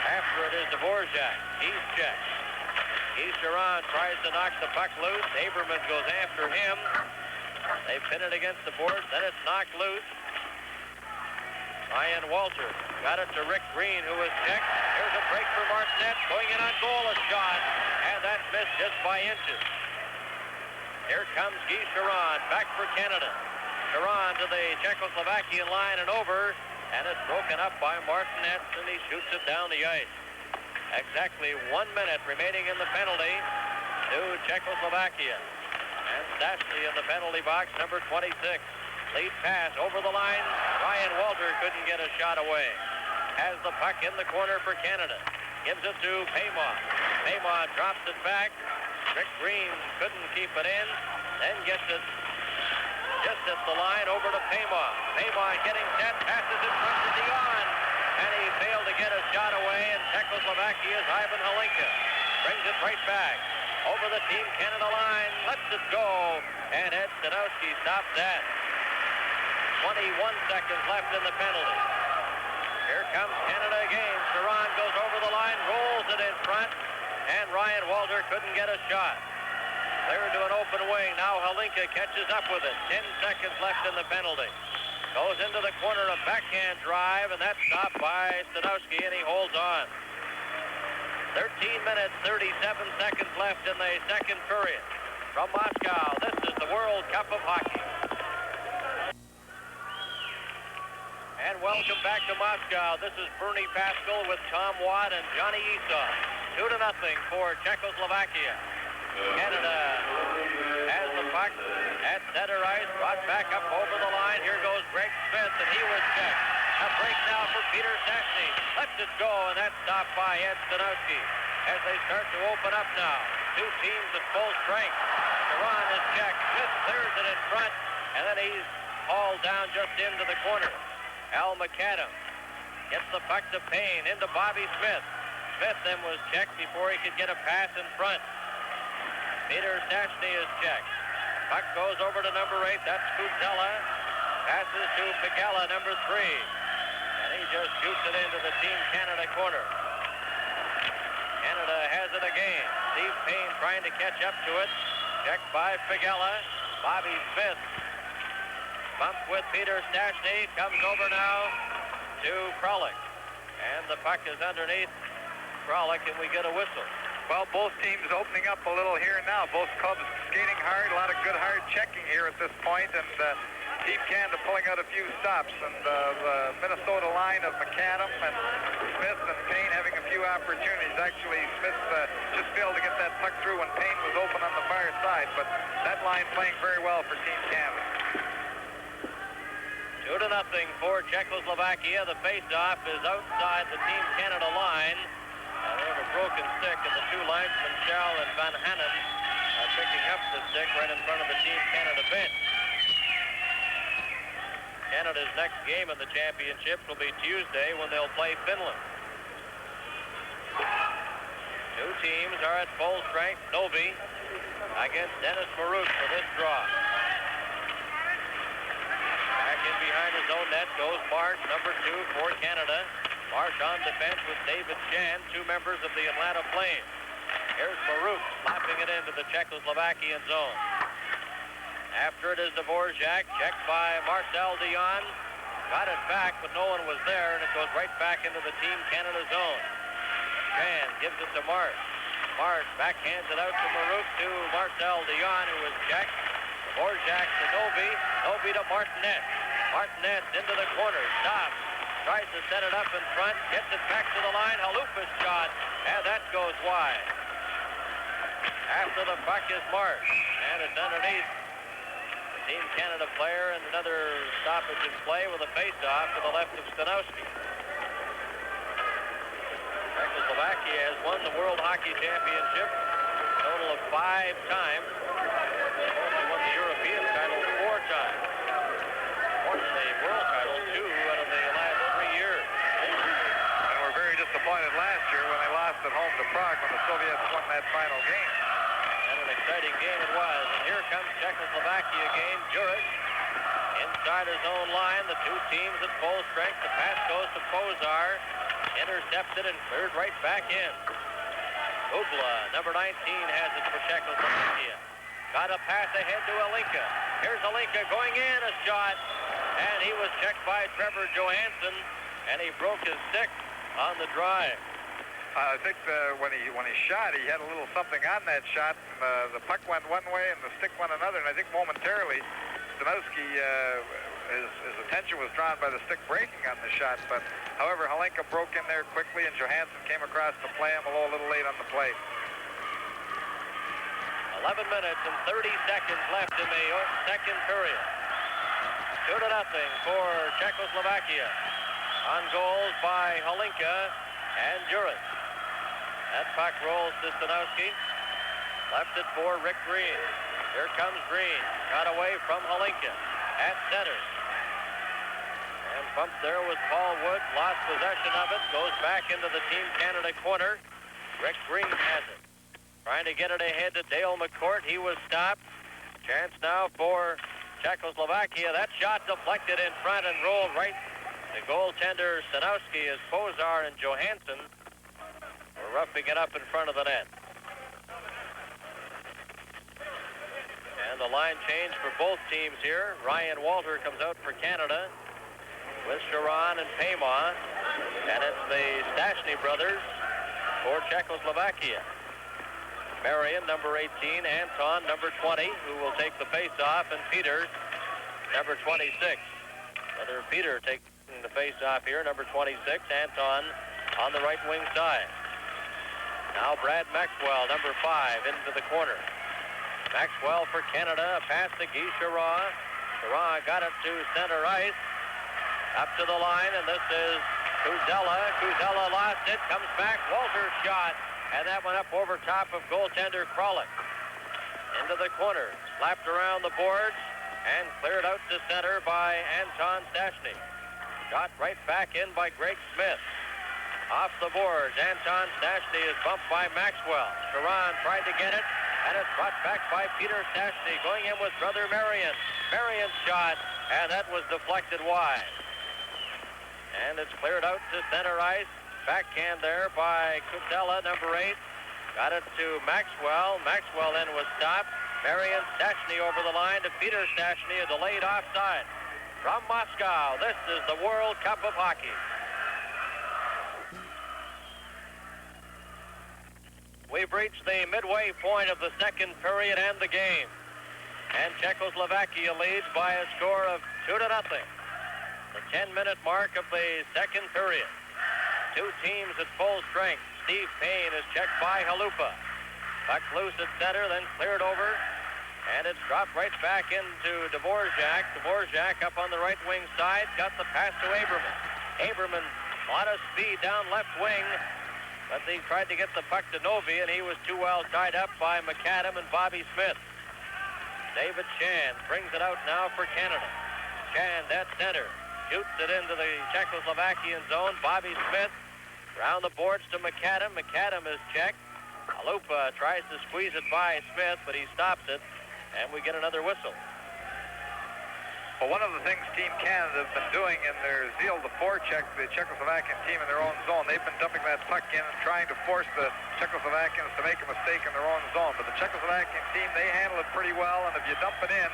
After it is Dvorak. He's checked. Sharon tries to knock the puck loose. Aberman goes after him. They pin it against the board. Then it's knocked loose. Ryan Walter got it to Rick Green, who was checked. Here's a break for Martinet. Going in on goal, a shot. And that's missed just by inches. Here comes Guy Sharon back for Canada. Sharon to the Czechoslovakian line and over. And it's broken up by Martinet, and he shoots it down the ice. Exactly 1 minute remaining in the penalty to Czechoslovakia. And Stastny in the penalty box, number 26. Lead pass over the line. Ryan Walter couldn't get a shot away. Has the puck in the corner for Canada. Gives it to Paymont. Paymont drops it back. Rick Green couldn't keep it in. Then gets it just at the line over to Paymont. Paymont getting set. Passes in front to Dion. And he failed to get a shot away, and Czechoslovakia's Ivan Halinka brings it right back over the Team Canada line, lets it go, and Ed Stanowski stops that. 21 seconds left in the penalty. Here comes Canada again. Sharon goes over the line, rolls it in front, and Ryan Walter couldn't get a shot. Cleared to an open wing. Now Halinka catches up with it. 10 seconds left in the penalty. Goes into the corner, a backhand drive, and that's stopped by Stanowski, and he holds on. 13 minutes, 37 seconds left in the second period. From Moscow, this is the World Cup of Hockey. And welcome back to Moscow. This is Bernie Pascal with Tom Watt and Johnny Esau. 2-0 for Czechoslovakia. Canada has the puck at center ice, brought back up over the line. Here goes Greg Smith, and he was checked. A break now for Peter Stastny. Lets it go, and that's stopped by Ed Stanowski as they start to open up now. Two teams at full strength. Sharon is checked. Smith clears it in front, and then he's hauled down just into the corner. Al McAdam gets the puck to Payne, into Bobby Smith. Smith then was checked before he could get a pass in front. Peter Stastny is checked. Puck goes over to number 8. That's Kuzella. Passes to Pagella, number 3. And he just shoots it into the Team Canada corner. Canada has it again. Steve Payne trying to catch up to it. Checked by Pagella. Bobby Smith bumped with Peter Stastny. Comes over now to Kralik. And the puck is underneath Kralik, and we get a whistle. Well, both teams opening up a little here now. Both clubs skating hard, a lot of good hard checking here at this point, and Team Canada pulling out a few stops. And the Minnesota line of McAdam and Smith and Payne having a few opportunities. Actually, Smith just failed to get that puck through when Payne was open on the far side, but that line playing very well for Team Canada. 2-0 for Czechoslovakia. The face-off is outside the Team Canada line. They have a broken stick, and the two linesmen, Schall and Van Hanen, are picking up the stick right in front of the Team Canada bench. Canada's next game in the championships will be Tuesday when they'll play Finland. Two teams are at full strength. Novi against Dennis Marouk for this draw. Back in behind his own net goes Marsh, number 2 for Canada. Marsh on defense with David Shan, two members of the Atlanta Flames. Here's Marouk slapping it into the Czechoslovakian zone. After it is Dvorak, checked by Marcel Dion. Got it back, but no one was there, and it goes right back into the Team Canada zone. Shan gives it to Marsh. Marsh backhands it out to Marouk to Marcel Dion, who was checked. Dvorak to Novi. Novi to Martinet. Martinet into the corner. Stops. Tries to set it up in front, gets it back to the line. Halupa's shot, and that goes wide. After the puck is Marsh, and it's underneath the Team Canada player, and another stoppage in play with a face-off to the left of Stanowski. Czechoslovakia has won the World Hockey Championship a total of 5 times. They've also won the European title 4 times. Won the world title 2 out of the last 3 years. And we're very disappointed last year when they lost at home to Prague when the Soviets won that final game. And an exciting game it was. And here comes Czechoslovakia again. Juric inside his own line. The two teams at full strength. The pass goes to Pozar. Intercepted and cleared right back in. Ugla, number 19, has it for Czechoslovakia. Got a pass ahead to Alinka. Here's Alinka going in, a shot. And he was checked by Trevor Johansson, and he broke his stick on the drive. I think when he shot, he had a little something on that shot. The puck went one way and the stick went another, and I think momentarily Stanowski, his attention was drawn by the stick breaking on the shot. But however, Halenka broke in there quickly, and Johansson came across to play him, a little late on the play. 11 minutes and 30 seconds left in the second period. 2-0 for Czechoslovakia. On goals by Halenka and Juric. That puck rolls to Stanowski. Left it for Rick Green. Here comes Green. Got away from Halenka at center. And bumped there with Paul Wood. Lost possession of it. Goes back into the Team Canada corner. Rick Green has it. Trying to get it ahead to Dale McCourt. He was stopped. Chance now for Czechoslovakia. That shot deflected in front and rolled right to goaltender Stanowski as Pozar and Johansson were roughing it up in front of the net. And the line change for both teams here. Ryan Walter comes out for Canada with Sharon and Payma. And it's the Stashny brothers for Czechoslovakia. Marion, number 18, Anton, number 20, who will take the face-off, and Peters, number 26. Another Peter taking the face-off here, number 26, Anton on the right wing side. Now Brad Maxwell, number 5, into the corner. Maxwell for Canada, a pass to Guy Charron. Charron got it to center ice, up to the line, and this is Kuzella. Kuzella lost it, comes back, Walter's shot. And that went up over top of goaltender Kralik. Into the corner, slapped around the boards, and cleared out to center by Anton Stashny. Shot right back in by Greg Smith. Off the boards, Anton Stashny is bumped by Maxwell. Sharon tried to get it, and it's brought back by Peter Stashny, going in with brother Marion. Marion's shot, and that was deflected wide. And it's cleared out to center ice. Backhand there by Kutella, number 8. Got it to Maxwell. Maxwell then was stopped. Marion Stashny over the line to Peter Stashny, a delayed offside. From Moscow, this is the World Cup of Hockey. We've reached the midway point of the second period and the game. And Czechoslovakia leads by a score of 2-0. The 10-minute mark of the second period. Two teams at full strength. Steve Payne is checked by Halupa. Puck loose at center, then cleared over. And it's dropped right back into Dvorak. Dvorak up on the right wing side. Got the pass to Aberman. Aberman, a lot of speed down left wing. But they tried to get the puck to Novi, and he was too well tied up by McAdam and Bobby Smith. David Chan brings it out now for Canada. Chan at center. Shoots it into the Czechoslovakian zone. Bobby Smith around the boards to McAdam. McAdam is checked. Alupa tries to squeeze it by Smith, but he stops it, and we get another whistle. Well, one of the things Team Canada have been doing in their zeal to forecheck the Czechoslovakian team in their own zone, they've been dumping that puck in and trying to force the Czechoslovakians to make a mistake in their own zone. But the Czechoslovakian team, they handle it pretty well, and if you dump it in,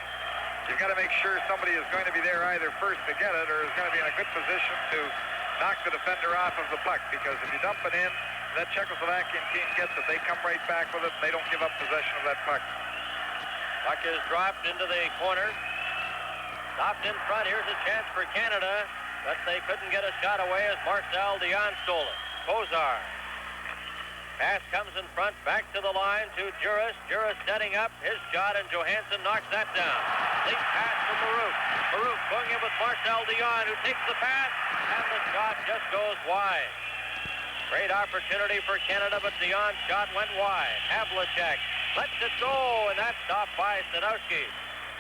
you've got to make sure somebody is going to be there either first to get it or is going to be in a good position to knock the defender off of the puck, because if you dump it in, that Czechoslovakian team gets it. They come right back with it. They don't give up possession of that puck. Puck is dropped into the corner. Stopped in front. Here's a chance for Canada, but they couldn't get a shot away as Marcel Dion stole it. Pozar. Pass comes in front, back to the line to Juris. Juris setting up his shot, and Johansson knocks that down. Late pass from Marouk. Marouk going in with Marcel Dion, who takes the pass, and the shot just goes wide. Great opportunity for Canada, but Dion's shot went wide. Havlicek lets it go, and that's stopped by Sadowski.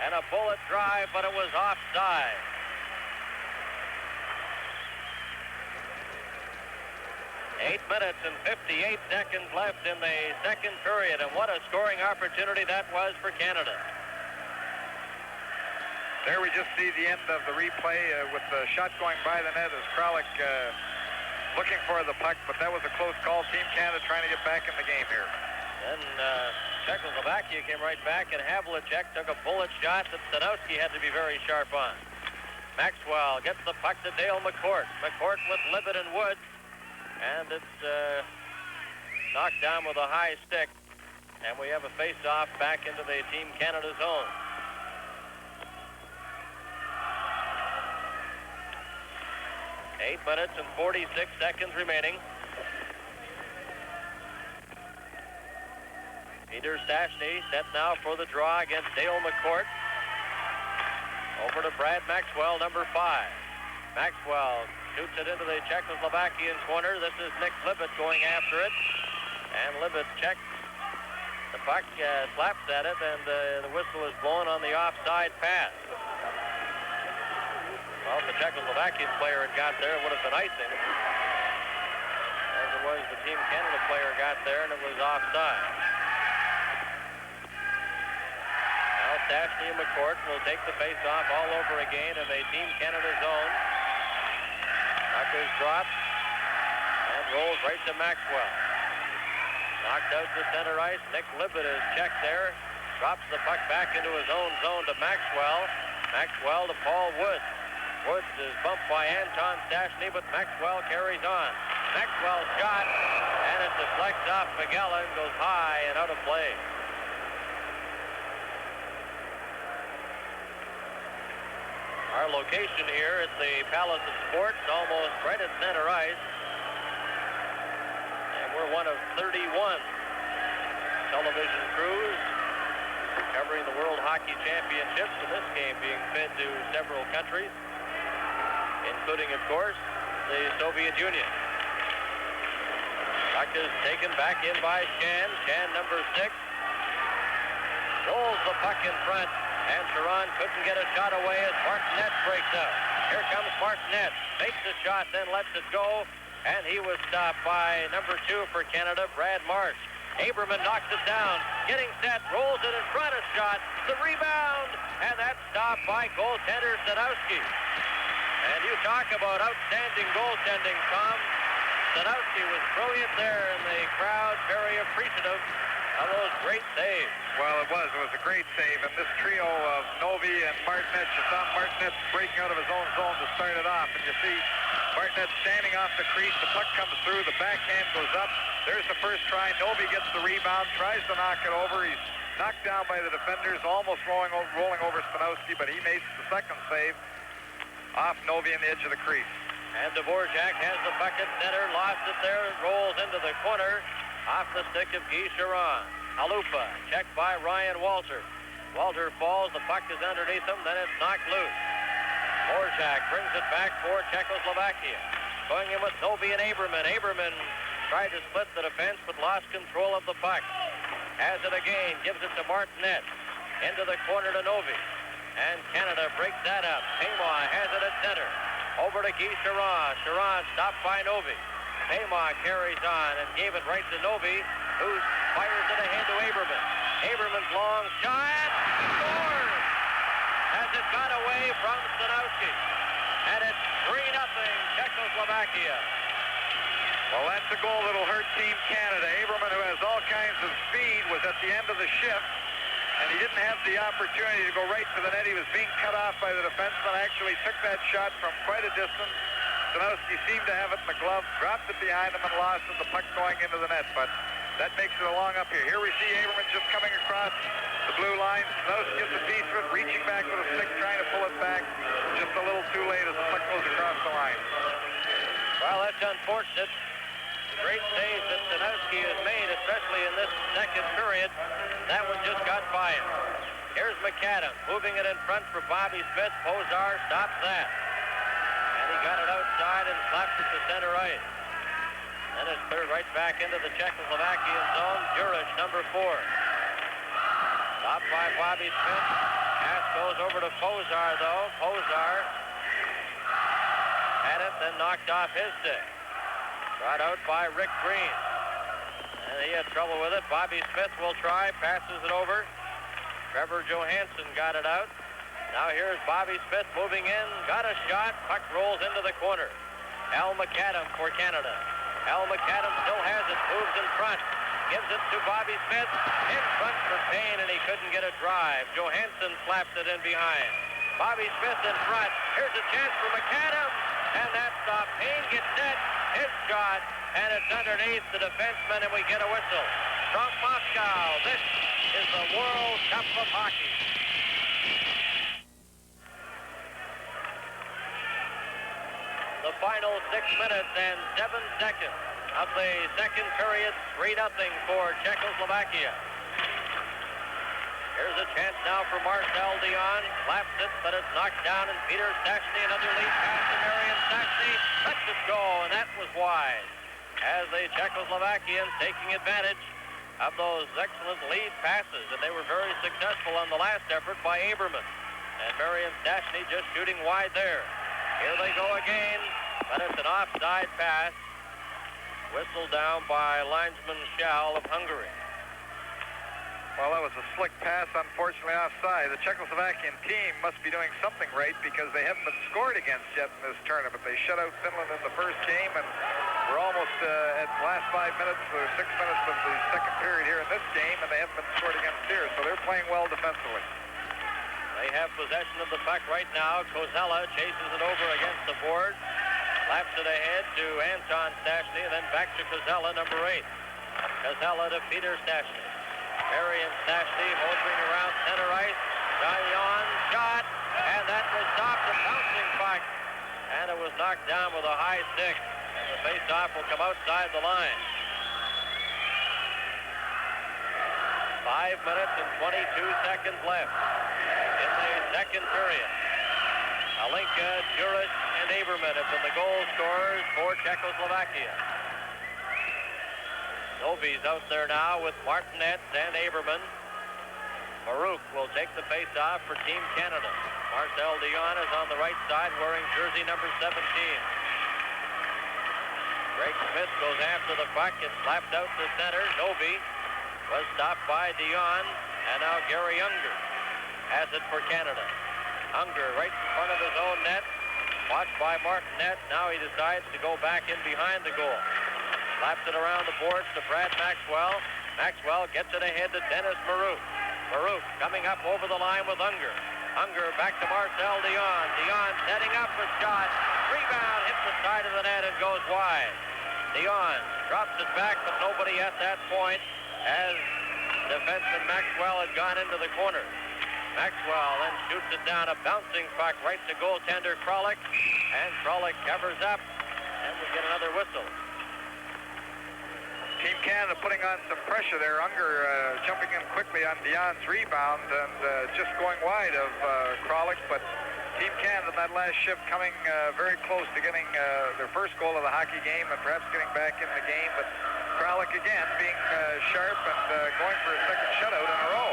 And a bullet drive, but it was offside. 8 minutes and 58 seconds left in the second period, and what a scoring opportunity that was for Canada. There we just see the end of the replay with the shot going by the net as Kralik looking for the puck, but that was a close call. Team Canada trying to get back in the game here. Then Czechoslovakia came right back, and Havlicek took a bullet shot that Sadowski had to be very sharp on. Maxwell gets the puck to Dale McCourt. McCourt with Libet and Woods. And it's knocked down with a high stick. And we have a face-off back into the Team Canada zone. Eight minutes and 46 seconds remaining. Peter Stastny set now for the draw against Dale McCourt. Over to Brad Maxwell, number 5. Maxwell shoots it into the Czechoslovakian corner. This is Nick Libet going after it. And Libet checks the puck, slaps at it, and the whistle is blown on the offside pass. Well, if the Czechoslovakian player had got there, it would have been icing. As it was, the Team Canada player got there, and it was offside. Now Stastny and McCourt will take the face-off all over again in the Team Canada zone. Puck is dropped and rolls right to Maxwell. Knocked out to center ice. Nick Libet is checked there. Drops the puck back into his own zone to Maxwell. Maxwell to Paul Woods. Woods is bumped by Anton Stastny, but Maxwell carries on. Maxwell's shot, and it deflects off Magella and goes high and out of play. Our location here is the Palace of Sports, almost right at center ice. And we're one of 31 television crews covering the World Hockey Championships, and this game being fed to several countries, including, of course, the Soviet Union. Puck is taken back in by Shan. Shan, number 6. Rolls the puck in front. And Sharon couldn't get a shot away as Martinet breaks out. Here comes Martinet. Makes the shot, then lets it go. And he was stopped by number 2 for Canada, Brad Marsh. Aberman knocks it down. Getting set, rolls it in front, a shot. The rebound, and that's stopped by goaltender Sadowski. And you talk about outstanding goaltending, Tom. Sadowski was brilliant there, and the crowd very appreciative of those great saves. Well, it was a great save, and this trio of Novi and Martinet, you saw Martinet breaking out of his own zone to start it off, and you see Martinet standing off the crease, the puck comes through, the backhand goes up, there's the first try, Novi gets the rebound, tries to knock it over, he's knocked down by the defenders, almost rolling over Stanowski, but he makes the second save off Novi in the edge of the crease. And Dvorak has the puck at center, lost it there, rolls into the corner, off the stick of Guy Charon. Halupa, checked by Ryan Walter. Walter falls, the puck is underneath him, then it's knocked loose. Dvorak brings it back for Czechoslovakia. Going in with Novi and Aberman. Aberman tried to split the defense, but lost control of the puck. Has it again, gives it to Martinet. Into the corner to Novi. And Canada breaks that up. Payma has it at center. Over to Guy Charon. Charon stopped by Novi. Payma carries on and gave it right to Novi, who fires it ahead to Aberman. Aberman's long shot, scores! As it got away from Stanowski. And it's 3-0 Czechoslovakia. Well, that's a goal that'll hurt Team Canada. Aberman, who has all kinds of speed, was at the end of the shift, and he didn't have the opportunity to go right to the net. He was being cut off by the defenseman, actually took that shot from quite a distance. Stanowski seemed to have it in the glove, dropped it behind him, and lost it, the puck going into the net. But that makes it a long up here. Here we see Aberman just coming across the blue line. Stanowski gets a piece of it, reaching back with a stick, trying to pull it back. Just a little too late as the puck goes across the line. Well, that's unfortunate. great saves that Danowski has made, especially in this second period. That one just got by him. Here's McAdam moving it in front for Bobby Smith. Pozar stops that. And he got it outside and slapped it to center ice. Then it's cleared right back into the Czechoslovakian zone. Juric, number 4. Stopped by Bobby Smith. Pass goes over to Pozar, though. Pozar had it, then knocked off his stick. Brought out by Rick Green. And he had trouble with it. Bobby Smith will try, passes it over. Trevor Johansson got it out. Now here's Bobby Smith moving in, got a shot, puck rolls into the corner. Al McAdam for Canada. Al McAdam still has it, moves in front, gives it to Bobby Smith, in front for Payne, and he couldn't get a drive. Johansson slaps it in behind. Bobby Smith in front, here's a chance for McAdam, and that stop. Payne gets set, his shot, and it's underneath the defenseman, and we get a whistle. From Moscow, this is the World Cup of Hockey. The final 6 minutes and 7 seconds of the second period, 3-0 for Czechoslovakia. Here's a chance now for Marcel Dion. Slaps it, but it's knocked down, and Peter Stastny, another lead pass to Marian Stastny. Lets it go, and that was wide. As the Czechoslovakians taking advantage of those excellent lead passes, and they were very successful on the last effort by Aberman. And Marian Stastny just shooting wide there. Here they go again, but it's an offside pass. Whistled down by linesman Schall of Hungary. Well, that was a slick pass, unfortunately offside. The Czechoslovakian team must be doing something right because they haven't been scored against yet in this tournament. They shut out Finland in the first game, and we're almost at the last 5 minutes or 6 minutes of the second period here in this game, and they haven't been scored against here, so they're playing well defensively. They have possession of the puck right now. Kozella chases it over against the board. Slaps it ahead to Anton Stastny, and then back to Kozella, number 8. Kozella to Peter Stastny. Marian Stastny motoring around center ice. Dion shot, and that was stopped. A bouncing puck, and it was knocked down with a high stick. And the face-off will come outside the line. 5 minutes and 22 seconds left in the second period. Alinka, Juric, and Aberman have been the goal scorers for Czechoslovakia. Novi's out there now with Martinez and Aberman. Marouk will take the face-off for Team Canada. Marcel Dion is on the right side wearing jersey number 17. Greg Smith goes after the puck. It's slapped out to center. Novi was stopped by Dion, and now Gary Unger has it for Canada. Unger right in front of his own net, watched by Martinet. Now he decides to go back in behind the goal. Slaps it around the boards to Brad Maxwell. Maxwell gets it ahead to Dennis Marouk. Marouk coming up over the line with Unger. Unger back to Marcel Dion. Dion setting up a shot. Rebound hits the side of the net and goes wide. Dion drops it back, but nobody at that point as defenseman Maxwell had gone into the corner. Maxwell then shoots it down, a bouncing puck right to goaltender Kralik, and Kralik covers up, and we get another whistle. Team Canada putting on some pressure there. Unger jumping in quickly on Dion's rebound and just going wide of Kralik, but Team Canada in that last shift coming very close to getting their first goal of the hockey game and perhaps getting back in the game, but Kralik again being sharp and going for a second shutout in a row.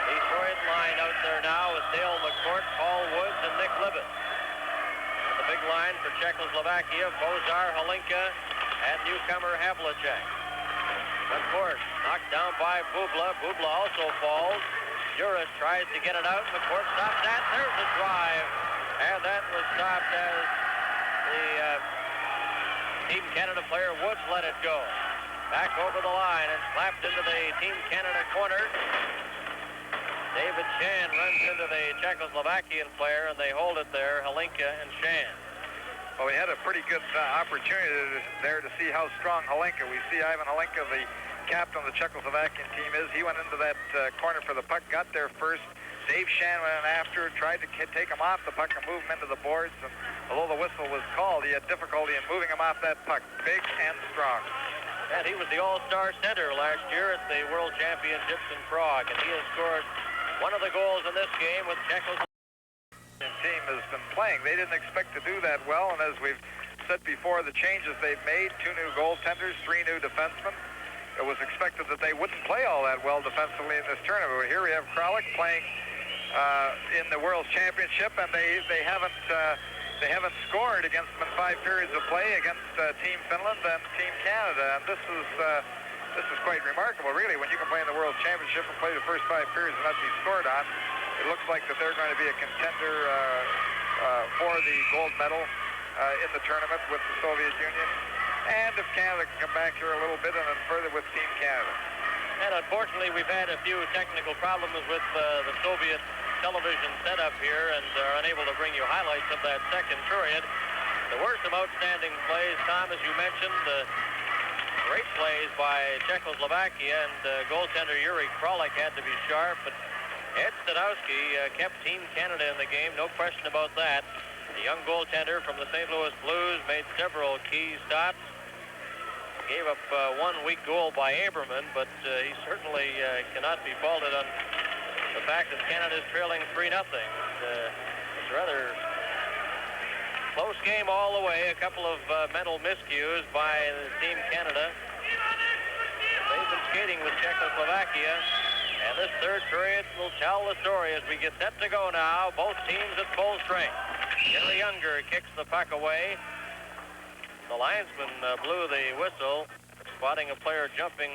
Detroit line out there now with Dale McCourt, Paul Woods, and Nick Libet. And the big line for Czechoslovakia, Bozar, Halinka, and newcomer Havlicek. McCourt knocked down by Bubla. Bubla also falls. Juris tries to get it out. McCourt stops that. There's a drive. And that was stopped as the Team Canada player Woods let it go. Back over the line and slapped into the Team Canada corner. David Shan runs into the Czechoslovakian player, and they hold it there, Halinka and Shan. Well, we had a pretty good opportunity there to see how strong Halinka. We see Ivan Halinka, the captain of the Czechoslovakian team, is. He went into that corner for the puck, got there first, Dave Shan went in after, tried to take him off the puck and move him into the boards, and although the whistle was called, he had difficulty in moving him off that puck. Big and strong. And he was the all-star center last year at the World Championships in Prague, and he has scored one of the goals in this game with Czechoslovakia. Team has been playing. They didn't expect to do that well, and as we've said before, the changes they've made, 2 new goaltenders, 3 new defensemen, it was expected that they wouldn't play all that well defensively in this tournament. But here we have Kralik playing in the World Championship, and they haven't scored against them in 5 periods of play against Team Finland and Team Canada, and this is quite remarkable, really, when you can play in the World Championship and play the first 5 periods and not be scored on. It looks like that they're going to be a contender for the gold medal in the tournament with the Soviet Union. And if Canada can come back here a little bit and then further with Team Canada. And unfortunately, we've had a few technical problems with the Soviet television setup here and are unable to bring you highlights of that second period. There were some outstanding plays, Tom, as you mentioned. Great plays by Czechoslovakia, and goaltender Yuri Kralik had to be sharp, but Ed Stanowski kept Team Canada in the game, no question about that. The young goaltender from the St. Louis Blues made several key stops. Gave up one weak goal by Aberman, but he certainly cannot be faulted on the fact that Canada is trailing 3-0. It's a rather close game all the way. A couple of mental miscues by Team Canada. They've been skating with Czechoslovakia, and this third period will tell the story as we get set to go now. Both teams at full strength. Gary Younger kicks the puck away. The linesman blew the whistle, spotting a player jumping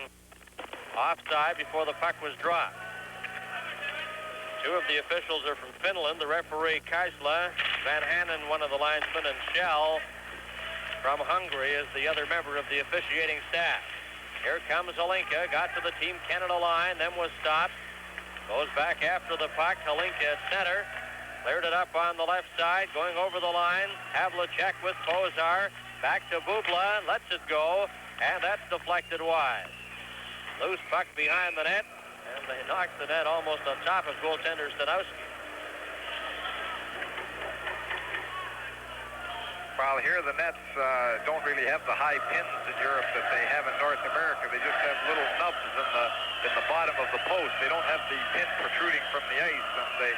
offside before the puck was dropped. 2 of the officials are from Finland, the referee Kaisla, Van Hanen, one of the linesmen, and Shell from Hungary is the other member of the officiating staff. Here comes Halinka, got to the Team Canada line, then was stopped. Goes back after the puck, Halinka at center. Cleared it up on the left side, going over the line. Havlicek with Pozar. Back to Bubla, lets it go, and that's deflected wide. Loose puck behind the net, and they knocked the net almost on top of goaltender Stanowski. While here the nets don't really have the high pins in Europe that they have in North America. They just have little nubs in the bottom of the post. They don't have the pin protruding from the ice, and they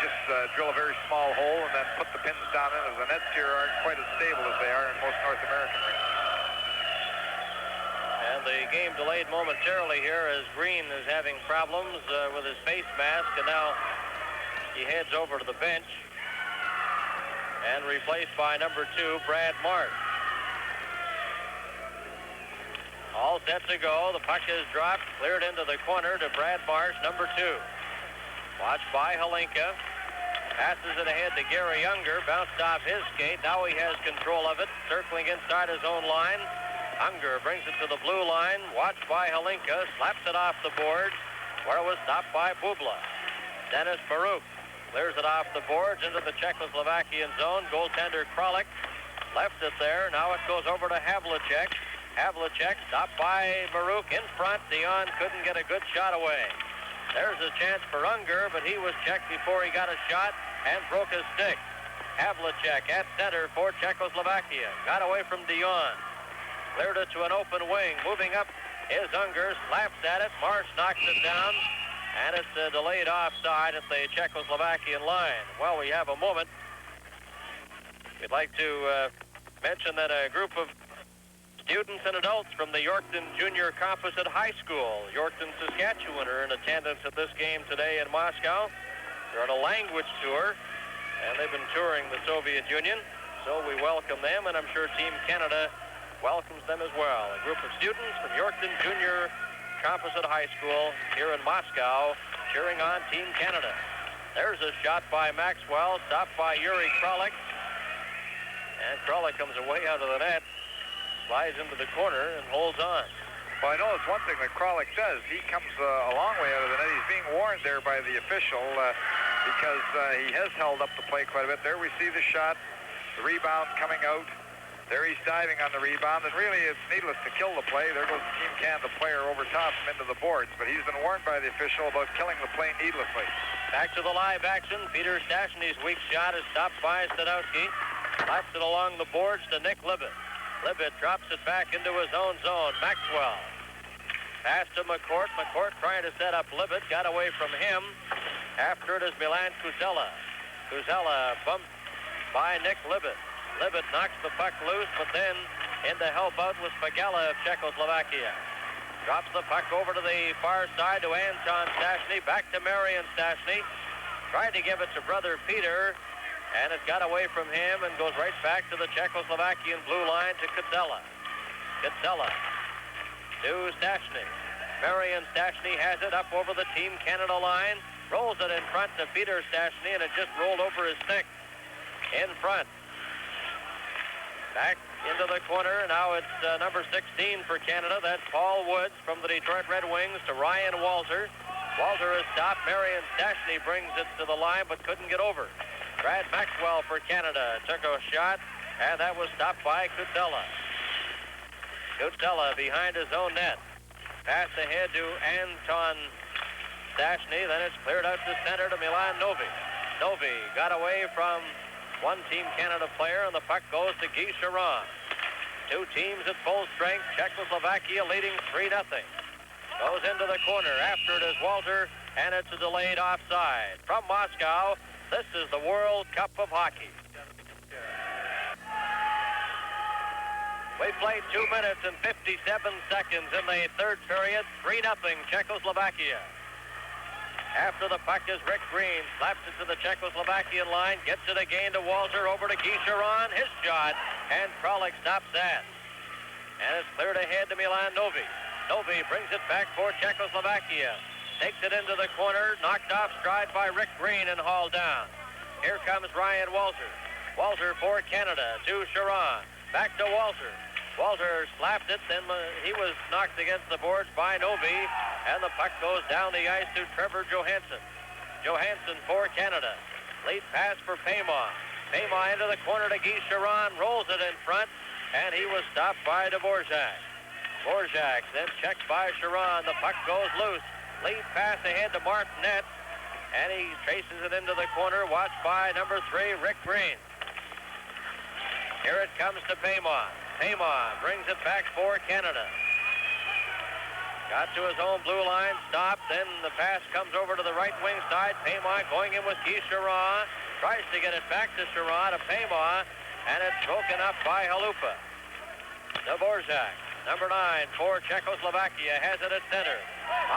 just drill a very small hole and then put the pins down in it. The nets here aren't quite as stable as they are in most North American rinks. And the game delayed momentarily here as Green is having problems with his face mask, and now he heads over to the bench and replaced by number 2, Brad Marsh. All set to go. The puck is dropped, cleared into the corner to Brad Marsh, number 2. Watched by Halinka. Passes it ahead to Gary Younger. Bounced off his skate. Now he has control of it. Circling inside his own line. Younger brings it to the blue line. Watched by Halinka. Slaps it off the boards, where it was stopped by Bubla. Dennis Baruch clears it off the boards into the Czechoslovakian zone. Goaltender Kralik left it there. Now it goes over to Havlicek. Havlicek stopped by Baruch in front. Dion couldn't get a good shot away. There's a chance for Unger, but he was checked before he got a shot and broke his stick. Havlicek at center for Czechoslovakia. Got away from Dion. Cleared it to an open wing. Moving up is Unger. Slaps at it. Marsh knocks it down. And it's a delayed offside at the Czechoslovakian line. Well, we have a moment. We'd like to mention that a group of students and adults from the Yorkton Junior Composite High School, Yorkton, Saskatchewan, are in attendance at this game today in Moscow. They're on a language tour, and they've been touring the Soviet Union, so we welcome them, and I'm sure Team Canada welcomes them as well. A group of students from Yorkton Junior Composite High School here in Moscow cheering on Team Canada. There's a shot by Maxwell, stopped by Yuri Kralik, and Kralik comes away out of the net. Flies into the corner and holds on. Well, I know it's one thing that Kralik does. He comes a long way out of the net. He's being warned there by the official because he has held up the play quite a bit. There we see the shot, the rebound coming out. There he's diving on the rebound, and really it's needless to kill the play. There goes the Team Canada player over top him into the boards, but he's been warned by the official about killing the play needlessly. Back to the live action. Peter Stastny's weak shot is stopped by Sadowski. Slaps it along the boards to Nick Libet. Libet drops it back into his own zone. Maxwell. Pass to McCourt. McCourt trying to set up Libet. Got away from him. After it is Milan Kuzela. Kuzela bumped by Nick Libet. Libet knocks the puck loose, but then in to help out was Fagala of Czechoslovakia. Drops the puck over to the far side to Anton Stastny. Back to Marian Stastny. Tried to give it to brother Peter, and it got away from him and goes right back to the Czechoslovakian blue line to Kuzela. Kuzela to Stastny. Marian Stastny has it up over the Team Canada line. Rolls it in front to Peter Stastny, and it just rolled over his stick in front. Back into the corner. Now it's number 16 for Canada. That's Paul Woods from the Detroit Red Wings to Ryan Walter. Walter is stopped. Marian Stastny brings it to the line but couldn't get over. Brad Maxwell for Canada took a shot, and that was stopped by Kuzela. Kuzela behind his own net. Pass ahead to Anton Stastny. Then it's cleared out to center to Milan Novi. Novi got away from one Team Canada player, and the puck goes to Guy Charon. Two teams at full strength. Czechoslovakia leading 3-0. Goes into the corner. After it is Walter, and it's a delayed offside. From Moscow, this is the World Cup of Hockey. We played 2 minutes and 57 seconds in the third period. 3-0 Czechoslovakia. After the puck is Rick Green. Slaps it to the Czechoslovakian line. Gets it again to Walter. Over to Guy Charon. His shot. And Kralik stops that. And it's cleared ahead to Milan Novi. Novi brings it back for Czechoslovakia. Takes it into the corner. Knocked off stride by Rick Green and hauled down. Here comes Ryan Walter. Walter for Canada to Charon. Back to Walter. Walter slapped it, then he was knocked against the boards by Novi, and the puck goes down the ice to Trevor Johansson. Johansson for Canada. Lead pass for Paymon. Paymon into the corner to Guy Charon, rolls it in front, and he was stopped by Dvorak. Dvorak then checked by Charon. The puck goes loose. Lead pass ahead to Mark Nett, and he traces it into the corner, watched by number 3, Rick Green. Here it comes to Paymon. Paymon brings it back for Canada. Got to his own blue line, stopped, then the pass comes over to the right wing side. Paymon going in with Guy Charon. Tries to get it back to Charon, to Paymon, and it's broken up by Halupa. Dvorak, number 9 for Czechoslovakia, has it at center.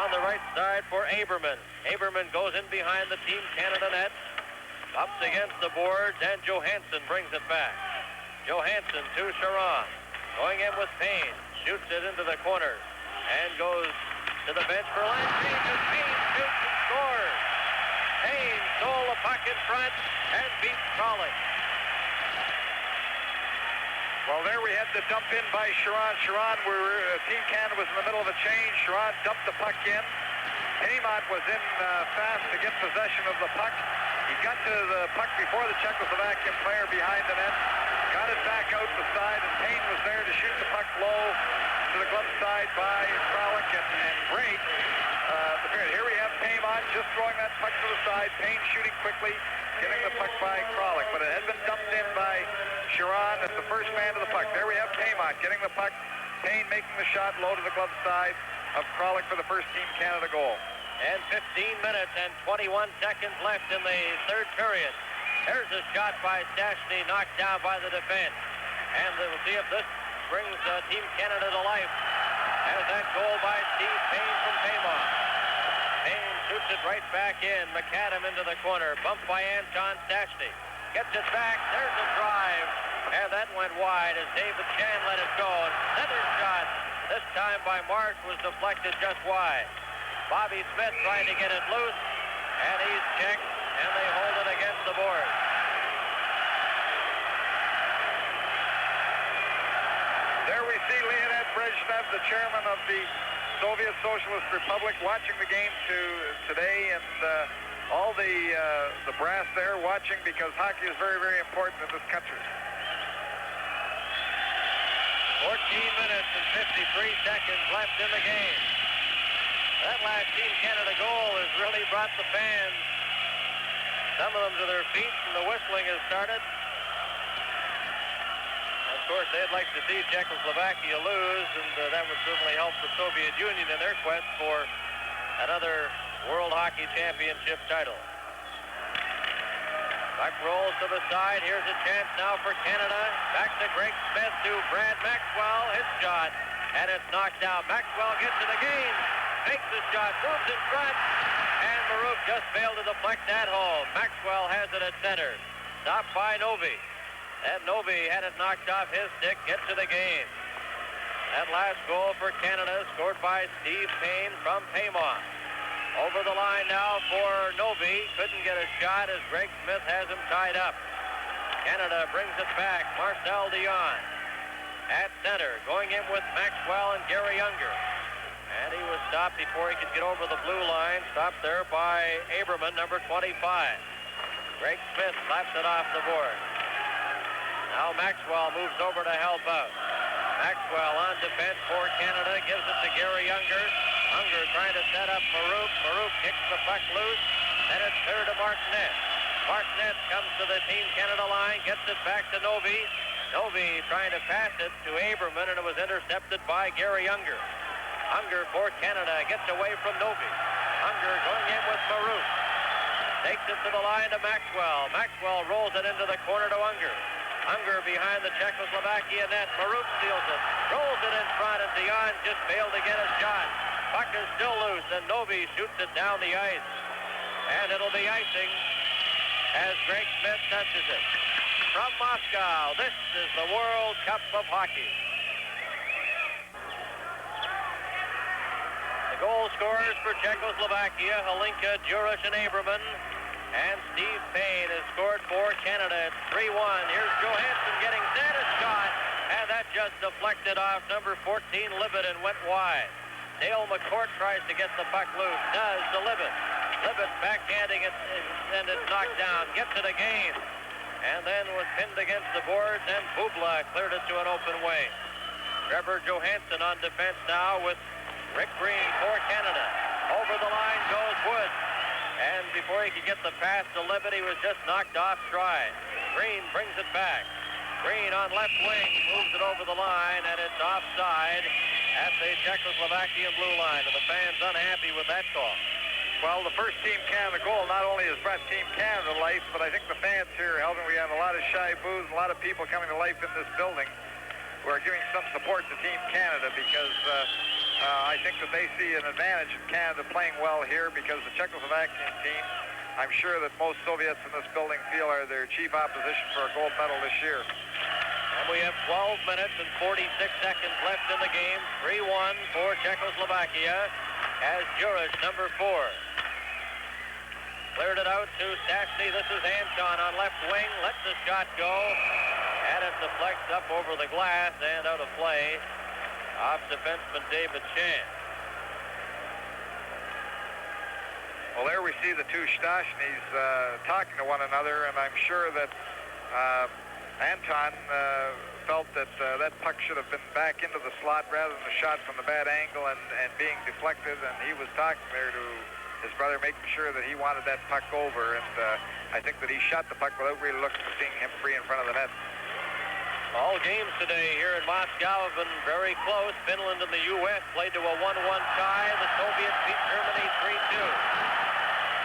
On the right side for Aberman. Aberman goes in behind the Team Canada net. Ups against the boards, and Johansson brings it back. Johansson to Charon. Going in with Payne. Shoots it into the corner. And goes to the bench for line change. And Payne shoots and scores. Payne stole the puck in front and beats Kralik. Well, there we had the dump in by Charon. Charon, Team Canada was in the middle of a change. Charon dumped the puck in. Paymon was in fast to get possession of the puck. He got to the puck before the Czechoslovakian player behind the net. Got it back out the side, and Payne was there to shoot the puck low to the glove side by Kralik, and great. Here we have Paymon just throwing that puck to the side. Payne shooting quickly, getting the puck by Kralik, but it had been dumped in by Charon as the first man to the puck. There we have Paymon getting the puck. Payne making the shot low to the glove side of Kralik for the first Team Canada goal. And 15 minutes and 21 seconds left in the third period. There's a shot by Stastny, knocked down by the defense. And we'll see if this brings Team Canada to life. As that goal by Steve Payne from Paymon. Payne shoots it right back in. McAdam into the corner. Bumped by Anton Stastny. Gets it back. There's a drive. And that went wide as David Chan let it go. Another shot, this time by Marsh, was deflected just wide. Bobby Smith trying to get it loose. And he's checked. And they hold it against the board. There we see Leonid Brezhnev, the chairman of the Soviet Socialist Republic, watching the game today, and all the brass there watching, because hockey is very, very important in this country. 14 minutes and 53 seconds left in the game. That last Team Canada goal has really brought the fans Some of them to their feet, and the whistling has started. Of course, they'd like to see Czechoslovakia lose, and that would certainly help the Soviet Union in their quest for another World Hockey Championship title. Puck rolls to the side. Here's a chance now for Canada. Back to Greg Smith to Brad Maxwell. His shot, and it's knocked out. Maxwell gets to the game, makes the shot, moves in front, and Marouk just failed to deflect that home. Maxwell has it at center. Stopped by Novi. And Novi had it knocked off his stick, gets to the game. That last goal for Canada, scored by Steve Payne from Paymont. Over the line now for Novi. Couldn't get a shot as Greg Smith has him tied up. Canada brings it back. Marcel Dion at center, going in with Maxwell and Gary Unger. And he was stopped before he could get over the blue line. Stopped there by Aberman, number 25. Greg Smith slaps it off the board. Now Maxwell moves over to help out. Maxwell on defense for Canada, gives it to Gary Unger. Unger trying to set up Marouk. Marouk kicks the puck loose, and it's clear to Martinet. Martinet comes to the Team Canada line, gets it back to Novi. Novi trying to pass it to Aberman, and it was intercepted by Gary Unger. Unger for Canada, gets away from Novi. Unger going in with Marouk. Takes it to the line to Maxwell. Maxwell rolls it into the corner to Unger. Unger behind the Czechoslovakia net. Marouk steals it, rolls it in front, and Dion just failed to get a shot. Puck is still loose, and Novi shoots it down the ice. And it'll be icing as Greg Smith touches it. From Moscow, this is the World Cup of Hockey. The goal scorers for Czechoslovakia, Halinka, Juric, and Aberman. And Steve Payne has scored for Canada. It's 3-1. Here's Johansson getting set, a shot, and that just deflected off number 14, Libet, and went wide. Dale McCourt tries to get the puck loose, does to Libet. Libet backhanding it, and it's knocked down. Gets it again, and then was pinned against the boards, and Bubla cleared it to an open way. Trevor Johansson on defense now with Rick Green for Canada. Over the line goes Woods. And before he could get the pass to Libet, he was just knocked off stride. Green brings it back. Green on left wing, moves it over the line, and it's offside at the Czechoslovakian blue line. And the fans unhappy with that call. Well, the first Team Canada goal not only has brought Team Canada to life, but I think the fans here, Eldon, we have a lot of shy boos, a lot of people coming to life in this building who are giving some support to Team Canada because I think that they see an advantage in Canada playing well here because the Czechoslovakian team, I'm sure that most Soviets in this building feel are their chief opposition for a gold medal this year. And we have 12 minutes and 46 seconds left in the game. 3-1 for Czechoslovakia as Juric, number 4. Cleared it out to Stastny. This is Anton on left wing. Lets the shot go. And it deflects up over the glass and out of play off defenseman David Shan. Well, there we see the two Stashnys talking to one another, and I'm sure that Anton felt that that puck should have been back into the slot rather than the shot from the bad angle and being deflected, and he was talking there to his brother, making sure that he wanted that puck over, and I think that he shot the puck without really looking to seeing him free in front of the net. All games today here in Moscow have been very close. Finland and the U.S. played to a 1-1 tie. The Soviets beat Germany 3-2.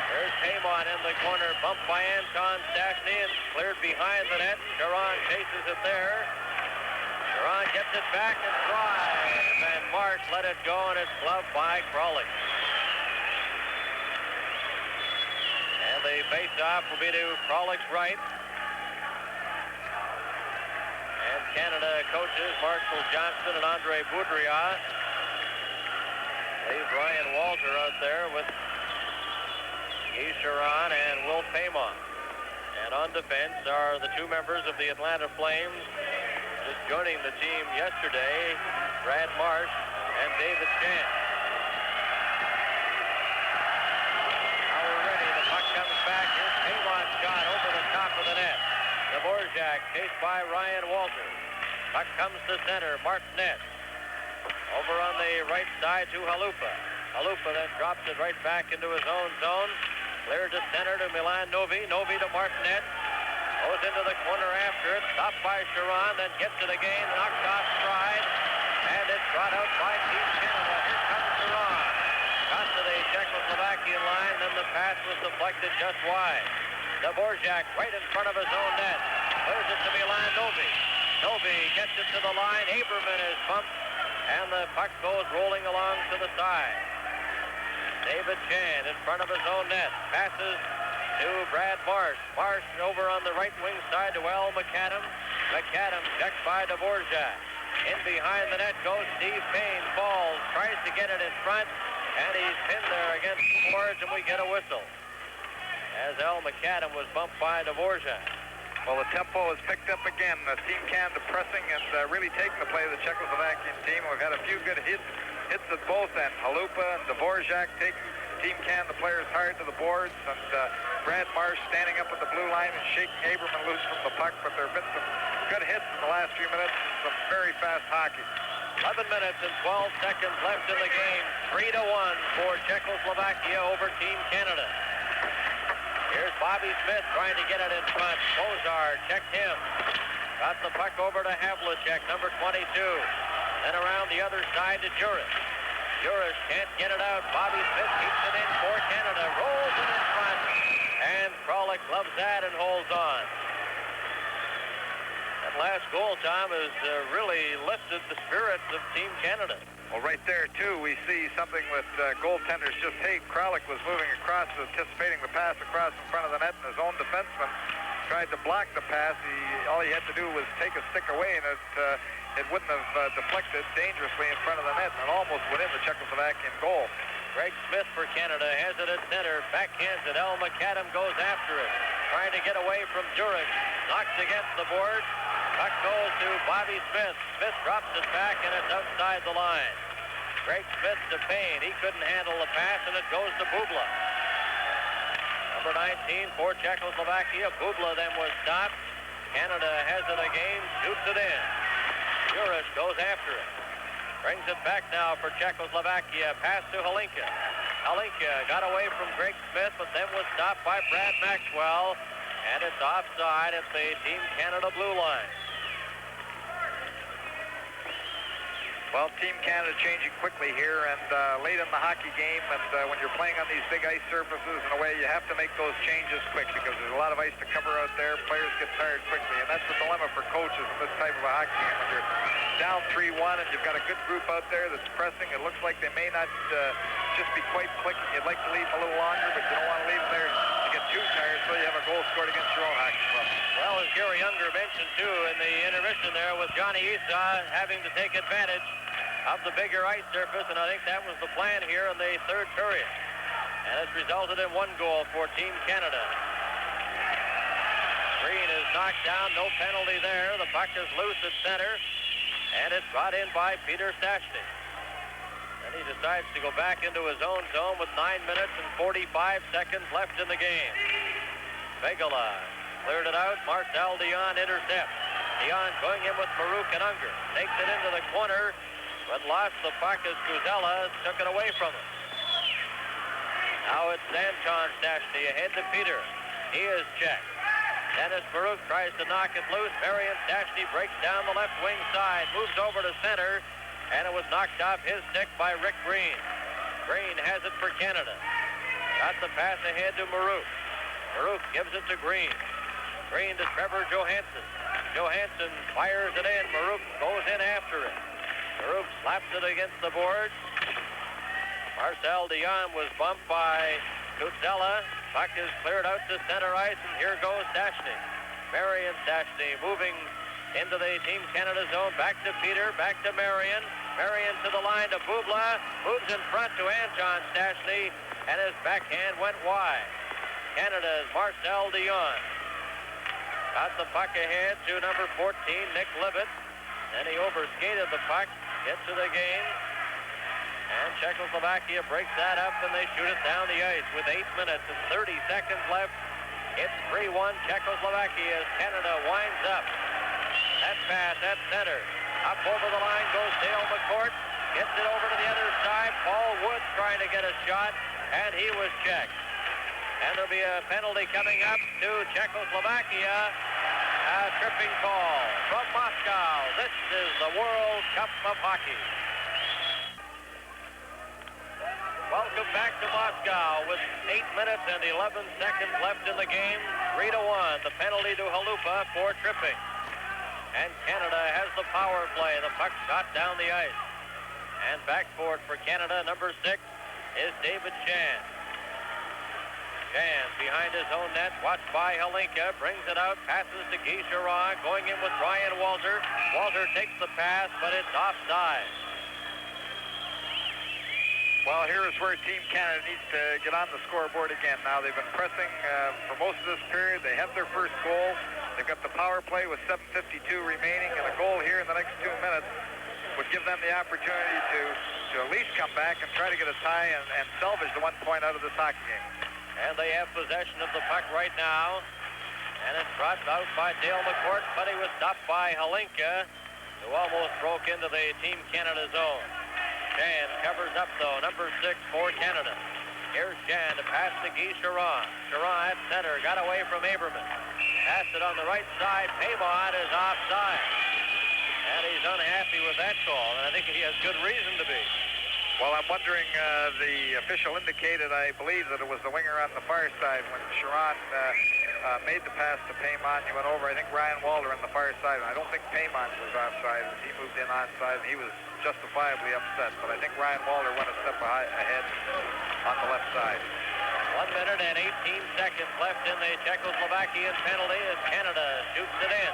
There's Paymont in the corner, bumped by Anton Stastny and cleared behind the net. Sharon chases it there. Sharon gets it back and drives, and Marsh let it go, and it's gloved by Crawley. And the face-off will be to Crawley's right. And Canada coaches Marshall Johnston and Andre Boudria. Leave Ryan Walter out there with Guy Sharon and Will Paymont. And on defense are the two members of the Atlanta Flames just joining the team yesterday, Brad Marsh and David Shan. Now we're ready. The puck comes back. Here's Paymont's shot over the top of the net. Dvorak chased by Ryan Walter. Puck comes to center. Martinet. Over on the right side to Halupa. Halupa then drops it right back into his own zone. Cleared to center to Milan Novi. Novi to Martinet. Goes into the corner after it. Stopped by Sharon. Then gets to the game. Knocked off stride. And it's brought out by Team Canada. Here comes Sharon. Got to the Czechoslovakian line. Then the pass was deflected just wide. Dvorak right in front of his own net. Clears it to Milan Novi. Novi gets it to the line. Aberman is bumped. And the puck goes rolling along to the side. David Chan in front of his own net. Passes to Brad Marsh. Marsh over on the right wing side to Al McAdam. McAdam checked by Dvorak. In behind the net goes Steve Payne. Falls. Tries to get it in front. And he's pinned there against the boards, and we get a whistle. As Al McAdam was bumped by Dvorak. Well, the tempo is picked up again. Team Canada pressing and really taking the play of the Czechoslovakian team. We've had a few good hits at both ends. Halupa and Dvorak taking Team Canada players hard to the boards, and Brad Marsh standing up at the blue line and shaking Aberman loose from the puck. But there have been some good hits in the last few minutes and some very fast hockey. 11 minutes and 12 seconds left in the game. 3-1 for Czechoslovakia over Team Canada. Here's Bobby Smith trying to get it in front. Bozar checked him. Got the puck over to Havlicek, number 22. Then around the other side to Juris. Juris can't get it out. Bobby Smith keeps it in for Canada. Rolls it in front. And Kralik loves that and holds on. That last goal, Tom, has really lifted the spirits of Team Canada. Well, right there, too, we see something with goaltenders just hate. Kralik was moving across, anticipating the pass across in front of the net, and his own defenseman tried to block the pass. All he had to do was take a stick away, and it wouldn't have deflected dangerously in front of the net, and almost within the Czechoslovakian goal. Greg Smith for Canada has it at center. Backhands it. Al McAdam goes after it. Trying to get away from Jurek. Knocks against the board. Puck goes to Bobby Smith. Smith drops it back, and it's outside the line. Greg Smith to Payne. He couldn't handle the pass, and it goes to Bubla. Number 19 for Czechoslovakia. Bubla then was stopped. Canada has it again. Shoots it in. Jurek goes after it. Brings it back now for Czechoslovakia. Pass to Halinka. Halinka got away from Greg Smith, but then was stopped by Brad Maxwell. And it's offside at the Team Canada blue line. Well, Team Canada changing quickly here and late in the hockey game, and when you're playing on these big ice surfaces, in a way, you have to make those changes quick because there's a lot of ice to cover out there. Players get tired quickly, and that's the dilemma for coaches in this type of a hockey game. When you're down 3-1 and you've got a good group out there that's pressing, it looks like they may not just be quite clicking. You'd like to leave them a little longer, but you don't want to leave them there to get too tired so you have a goal scored against your own hockey club. Well, as Gary Younger mentioned, too, in the intermission there with Johnny Esau having to take advantage of the bigger ice surface, and I think that was the plan here in the third period. And it's resulted in one goal for Team Canada. Green is knocked down, no penalty there. The puck is loose at center, and it's brought in by Peter Stastny. And he decides to go back into his own zone with 9 minutes and 45 seconds left in the game. Vegala cleared it out. Marcel Dion intercepts. Dion going in with Maruk and Unger. Takes it into the corner, but lost the puck as Guzella took it away from him. Now it's Anton Stastny ahead to Peter. He is checked. Dennis Maruk tries to knock it loose. Marion Stastny breaks down the left wing side, moves over to center, and it was knocked off his stick by Rick Green. Green has it for Canada. Got the pass ahead to Maruk. Maruk gives it to Green. Green to Trevor Johansson. Johansson fires it in. Maruk goes in after it. Maruk slaps it against the boards. Marcel Dion was bumped by Guzella. Puck is cleared out to center ice, and here goes Stastny. Marion Stastny moving into the Team Canada zone. Back to Peter, back to Marion. Marion to the line to Bubla. Moves in front to Anton Stastny, and his backhand went wide. Canada's Marcel Dion. Got the puck ahead to number 14, Nick Libet. Then he overskated the puck, gets to the game. And Czechoslovakia breaks that up, and they shoot it down the ice with 8 minutes and 30 seconds left. It's 3-1 Czechoslovakia as Canada winds up. That pass at center. Up over the line goes Dale McCourt. Gets it over to the other side. Paul Wood trying to get a shot, and he was checked. And there'll be a penalty coming up to Czechoslovakia. A tripping call from Moscow. This is the World Cup of Hockey. Welcome back to Moscow with 8 minutes and 11 seconds left in the game. 3-1, the penalty to Halupa for tripping. And Canada has the power play. The puck shot down the ice. And back for it for Canada, number 6 is David Shan. Shan behind his own net, watched by Halinka, brings it out, passes to Guy Charron, going in with Ryan Walter. Walter takes the pass, but it's offside. Well, here is where Team Canada needs to get on the scoreboard again. Now, they've been pressing for most of this period. They have their first goal. They've got the power play with 7:52 remaining, and a goal here in the next 2 minutes would give them the opportunity to at least come back and try to get a tie and salvage the 1 point out of this hockey game. And they have possession of the puck right now. And it's brought out by Dale McCourt, but he was stopped by Halinka, who almost broke into the Team Canada zone. Shan covers up, though, number 6 for Canada. Here's Shan to pass to Guy Charron. Charron at center, got away from Aberman. Passed it on the right side. Paymont is offside. And he's unhappy with that call, and I think he has good reason to be. Well, I'm wondering, the official indicated, I believe, that it was the winger on the far side when Charron made the pass to Paymont. He went over, I think, Ryan Walter on the far side. I don't think Paymont was offside. He moved in onside, and he was justifiably upset. But I think Ryan Walter went a step ahead on the left side. 1 minute and 18 seconds left in the Czechoslovakian penalty as Canada shoots it in.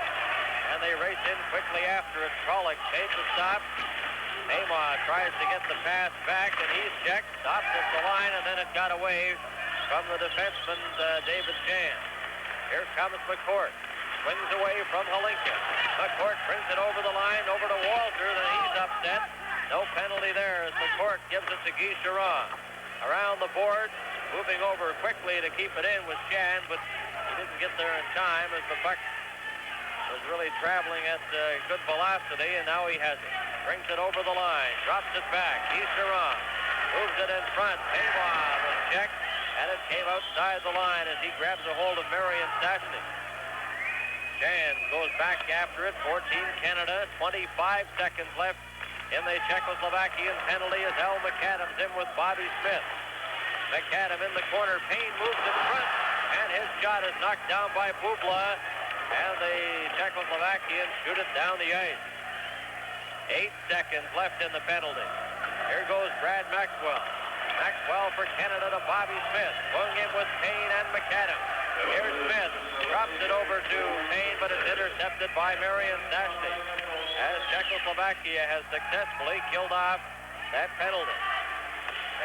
And they race in quickly after it. Kralik takes a stop. Paymont tries to get the pass back, and he's checked, stopped at the line, and then it got away from the defenseman, David Shan. Here comes McCourt. Swings away from Halinka. McCourt brings it over the line, over to Walter, then he's upset. No penalty there as McCourt gives it to Guy Charron. Around the board, moving over quickly to keep it in with Shan, but he didn't get there in time as the puck was really traveling at good velocity, and now he has it. Brings it over the line, drops it back. Guy Charron moves it in front. Paymont was checked, and it came outside the line as he grabs a hold of Marion Stastny. Shan goes back after it for Team Canada. 25 seconds left in the Czechoslovakian penalty as Al McAdams in with Bobby Smith. McAdam in the corner. Payne moves in front, and his shot is knocked down by Bubla, and the Czechoslovakians shoot it down the ice. 8 seconds left in the penalty. Here goes Brad Maxwell. Maxwell for Canada to Bobby Smith. Going in with Payne and McAdam. Here's Smith. Drops it over to Payne, but it's intercepted by Marion Stastny as Czechoslovakia has successfully killed off that penalty.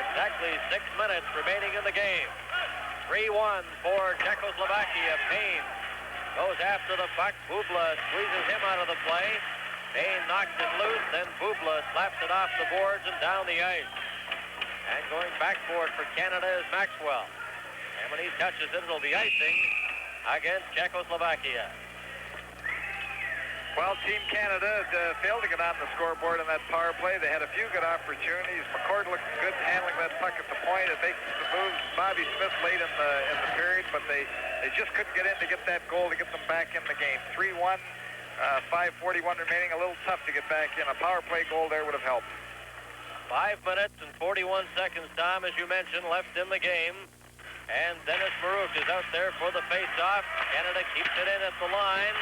Exactly 6 minutes remaining in the game. 3-1 for Czechoslovakia. Payne goes after the puck. Bubla squeezes him out of the play. Payne knocks it loose, then Bubla slaps it off the boards and down the ice. And going back for it for Canada is Maxwell. And when he touches it, it'll be icing against Czechoslovakia. Well, Team Canada failed to get on the scoreboard on that power play. They had a few good opportunities. McCord looked good handling that puck at the point. It makes the moves. Bobby Smith late in the period, but they just couldn't get in to get that goal to get them back in the game. 3-1. 5:41 remaining, a little tough to get back in. A power play goal there would have helped. 5 minutes and 41 seconds, Tom, as you mentioned, left in the game. And Dennis Marouk is out there for the face-off. Canada keeps it in at the line.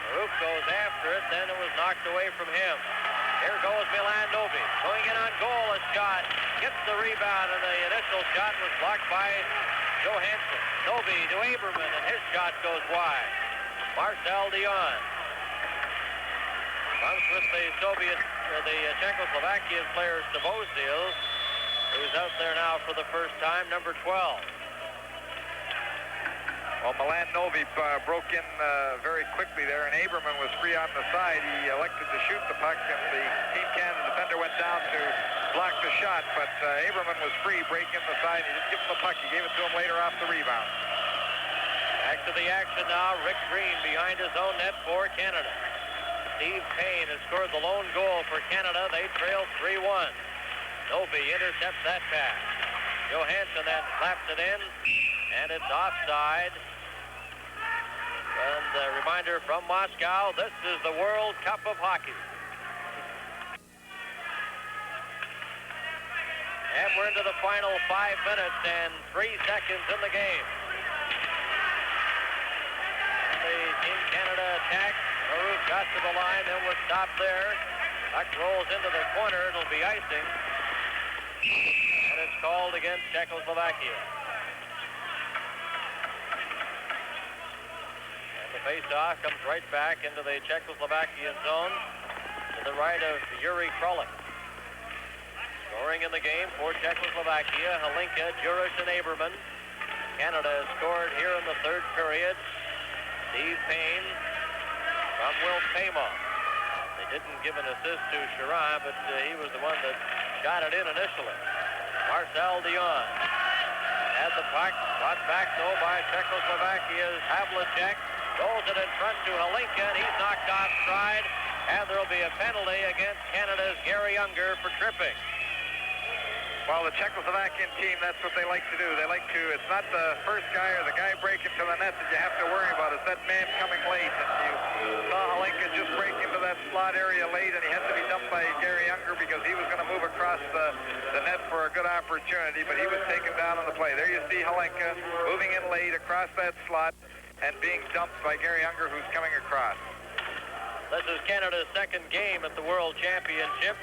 Marouk goes after it, then it was knocked away from him. Here goes Milan Novi. Going in on goal, a shot. Gets the rebound, and the initial shot was blocked by Johansson. Novi to Aberman, and his shot goes wide. Marcel Dion comes with the Czechoslovakian player Sabozil, who's out there now for the first time, number 12. Well, Milan Novi broke in very quickly there, and Aberman was free on the side. He elected to shoot the puck, and the Team Canada defender went down to block the shot, but Aberman was free, break in the side. He didn't give him the puck. He gave it to him later off the rebound. Back to the action now. Rick Green behind his own net for Canada. Steve Payne has scored the lone goal for Canada. They trail 3-1. Novi intercepts that pass. Johansson then slaps it in, and it's offside. And a reminder from Moscow, this is the World Cup of Hockey. And we're into the final 5 minutes and 3 seconds in the game. And the Team Canada attack. Marouf got to the line, then was stopped there. Puck rolls into the corner. It'll be icing. And it's called against Czechoslovakia. And the face-off comes right back into the Czechoslovakian zone to the right of Yuri Krolik. Scoring in the game for Czechoslovakia, Halinka, Juric, and Aberman. Canada has scored here in the third period. Steve Payne from Will Paymo. They didn't give an assist to Chiron, but he was the one that shot it in initially. Marcel Dion had the puck, brought back though by Czechoslovakia's Havlicek. Rolls it in front to Halinka, and he's knocked off stride. And there will be a penalty against Canada's Gary Unger for tripping. Well, the Czechoslovakian team, that's what they like to do. They like to, it's not the first guy or the guy breaking to the net that you have to worry about. It's that man coming late. And you saw Halinka just break into that slot area late, and he had to be dumped by Gary Unger because he was going to move across the net for a good opportunity, but he was taken down on the play. There you see Halinka moving in late across that slot and being dumped by Gary Unger, who's coming across. This is Canada's second game at the World Championship.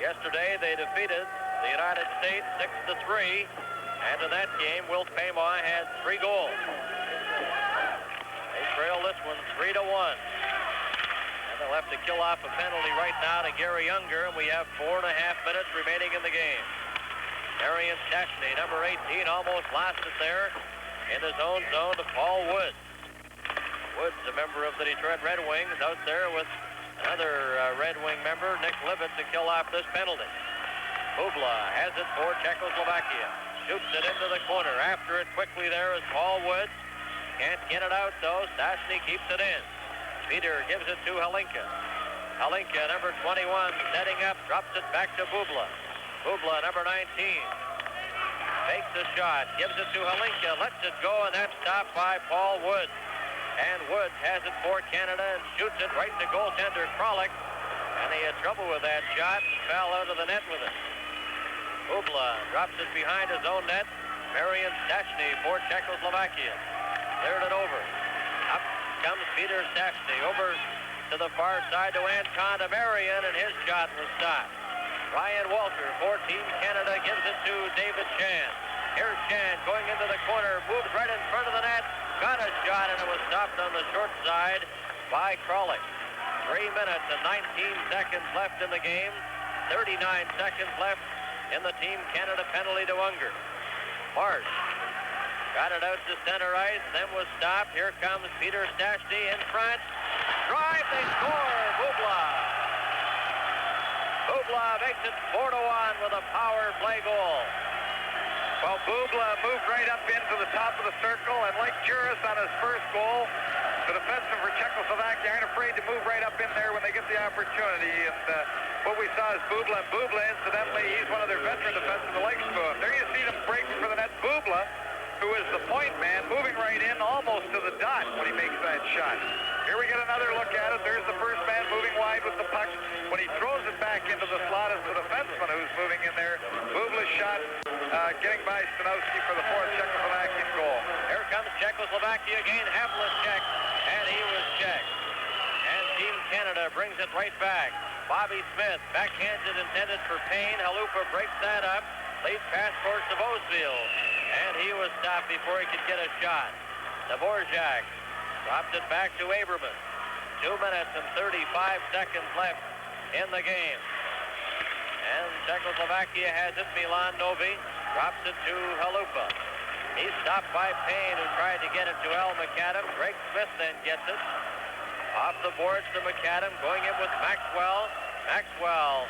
Yesterday, they defeated the United States 6-3, and in that game, Will Paymo had 3 goals. They trail this one 3-1. And they'll have to kill off a penalty right now to Gary Unger, and we have 4.5 minutes remaining in the game. Marion Stachny, number 18, almost lost it there in his own zone to Paul Woods. Woods, a member of the Detroit Red Wings, out there with another Red Wing member, Nick Libet, to kill off this penalty. Bubla has it for Czechoslovakia. Shoots it into the corner. After it quickly there is Paul Woods. Can't get it out though. Stachny keeps it in. Peter gives it to Halinka. Halinka, number 21, setting up, drops it back to Bubla. Bubla, number 19, takes the shot, gives it to Halinka, lets it go, and that's stopped by Paul Woods. And Woods has it for Canada and shoots it right to goaltender Krolik. And he had trouble with that shot and fell out of the net with it. Bubla drops it behind his own net. Marion Stachny for Czechoslovakia. Cleared it over. Up comes Peter Stachny over to the far side to Anton Marion, and his shot was stopped. Ryan Walter for Team Canada gives it to David Chan. Here's Chan going into the corner, moves right in front of the net, got a shot, and it was stopped on the short side by Krolik. 3 minutes and 19 seconds left in the game. 39 seconds left in the Team Canada penalty to Unger. Marsh got it out to center ice, then was stopped. Here comes Peter Stachny in front. Drive, they score! Bubla! Bubla makes it 4-1 with a power play goal. Well, Bubla moved right up into the top of the circle, and like Juris on his first goal, the defensemen for Czechoslovakia aren't afraid to move right up in there when they get the opportunity. And what we saw is Bubla. And Bubla, incidentally, he's one of their veteran defensemen that likes to go up. There you see them breaking for the net. Bubla, who is the point man, moving right in almost to the dot when he makes that shot. Here we get another look at it. There's the first man moving wide with the puck. When he throws it back into the slot, it's the defenseman who's moving in there. Bubla's shot getting by Stanowski for the 4th Czechoslovakian goal. Here comes Czechoslovakia again. Havlicek, and he was checked. And Team Canada brings it right back. Bobby Smith backhands it intended for Payne. Halupa breaks that up. Late pass towards Dvorsville, and he was stopped before he could get a shot. Dvorak dropped it back to Aberman. 2 minutes and 35 seconds left in the game. And Czechoslovakia has it. Milan Novi drops it to Halupa. He's stopped by Payne, who tried to get it to Al McAdam. Greg Smith then gets it. Off the boards to McAdam, going in with Maxwell. Maxwell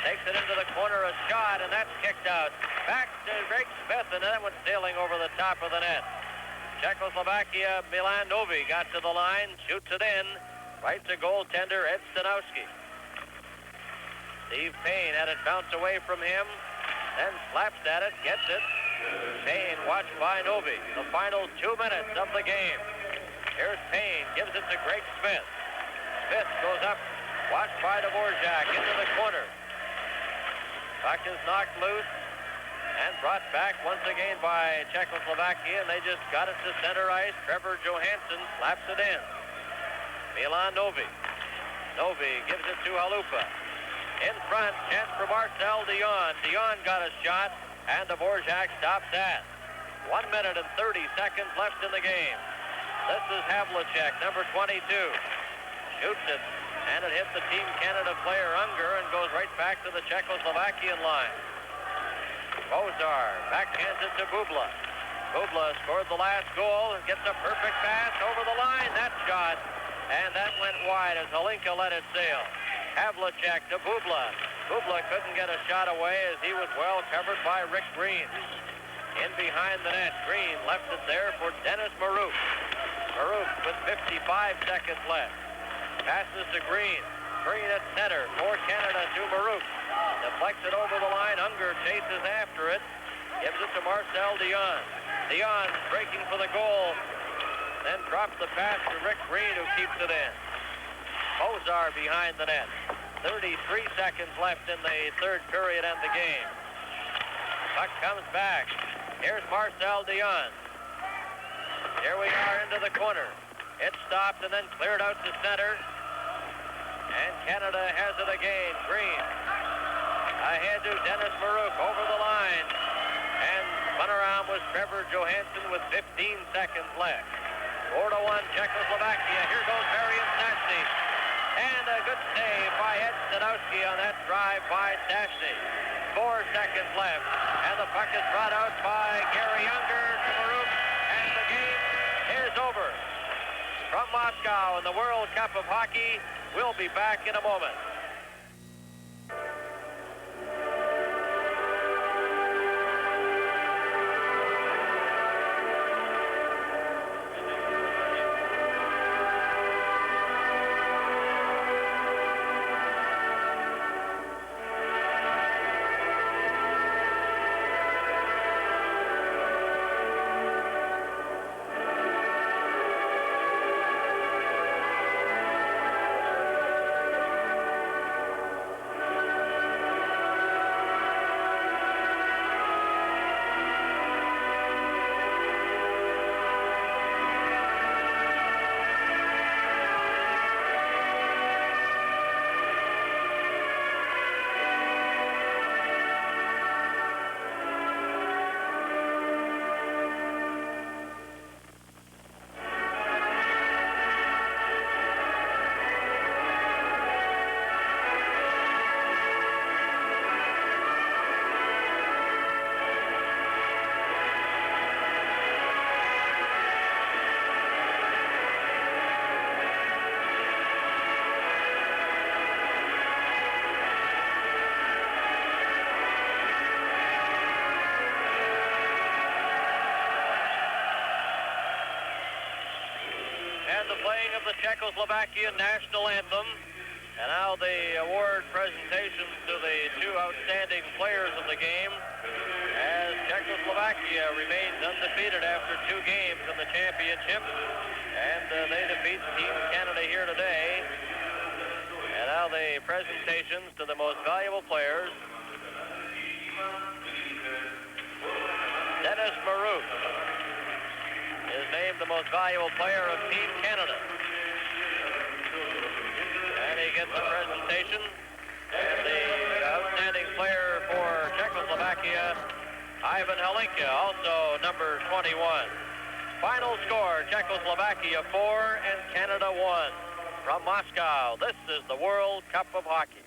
takes it into the corner, a shot, and that's kicked out. Back to Greg Smith, and then it went sailing over the top of the net. Czechoslovakia, Milan Novi got to the line, shoots it in, right to goaltender Ed Stanowski. Steve Payne had it bounce away from him, then slaps at it, gets it, Payne watched by Novi. The final 2 minutes of the game. Here's Payne, gives it to Greg Smith. Smith goes up, watched by Dvorak into the corner. Puck is knocked loose and brought back once again by Czechoslovakia, and they just got it to center ice. Trevor Johansson slaps it in. Milan Novi. Novi gives it to Halupa. In front, chance for Marcel Dion. Dion got a shot, and Dvorak stops that. 1 minute and 30 seconds left in the game. This is Havlicek, number 22. Shoots it, and it hit the Team Canada player Unger and goes right back to the Czechoslovakian line. Bozar backhands it to Bubla. Bubla scored the last goal and gets a perfect pass over the line. That shot, and that went wide as Holinka let it sail. Havlicek to Bubla. Bubla couldn't get a shot away as he was well covered by Rick Green. In behind the net, Green left it there for Dennis Marouk. Marouk with 55 seconds left. Passes to Green. Green at center for Canada to Marouk. Deflects it over the line. Unger chases after it. Gives it to Marcel Dion. Dion breaking for the goal. Then drops the pass to Rick Green, who keeps it in. Bozar behind the net. 33 seconds left in the third period and the game. Puck comes back. Here's Marcel Dion. Here we are into the corner. It stopped and then cleared out to center. And Canada has it again. Green. Ahead to Dennis Marouk over the line. And spun around was Trevor Johansson with 15 seconds left. 4-1 Czechoslovakia. Here goes Marian Stastny. And a good save by Ed Stanowski on that drive by Stastny. 4 seconds left. And the puck is brought out by Gary Unger to Marouk. And the game is over. From Moscow in the World Cup of Hockey, we'll be back in a moment. The Czechoslovakian national anthem, and now the award presentations to the two outstanding players of the game, as Czechoslovakia remains undefeated after 2 games in the championship, and they defeat Team Canada here today. And now the presentations to the most valuable players. Dennis Marouk is named the most valuable player of Team Canada. And he gets a presentation. And the outstanding player for Czechoslovakia, Ivan Halinka, also number 21. Final score, Czechoslovakia 4 and Canada 1. From Moscow, this is the World Cup of Hockey.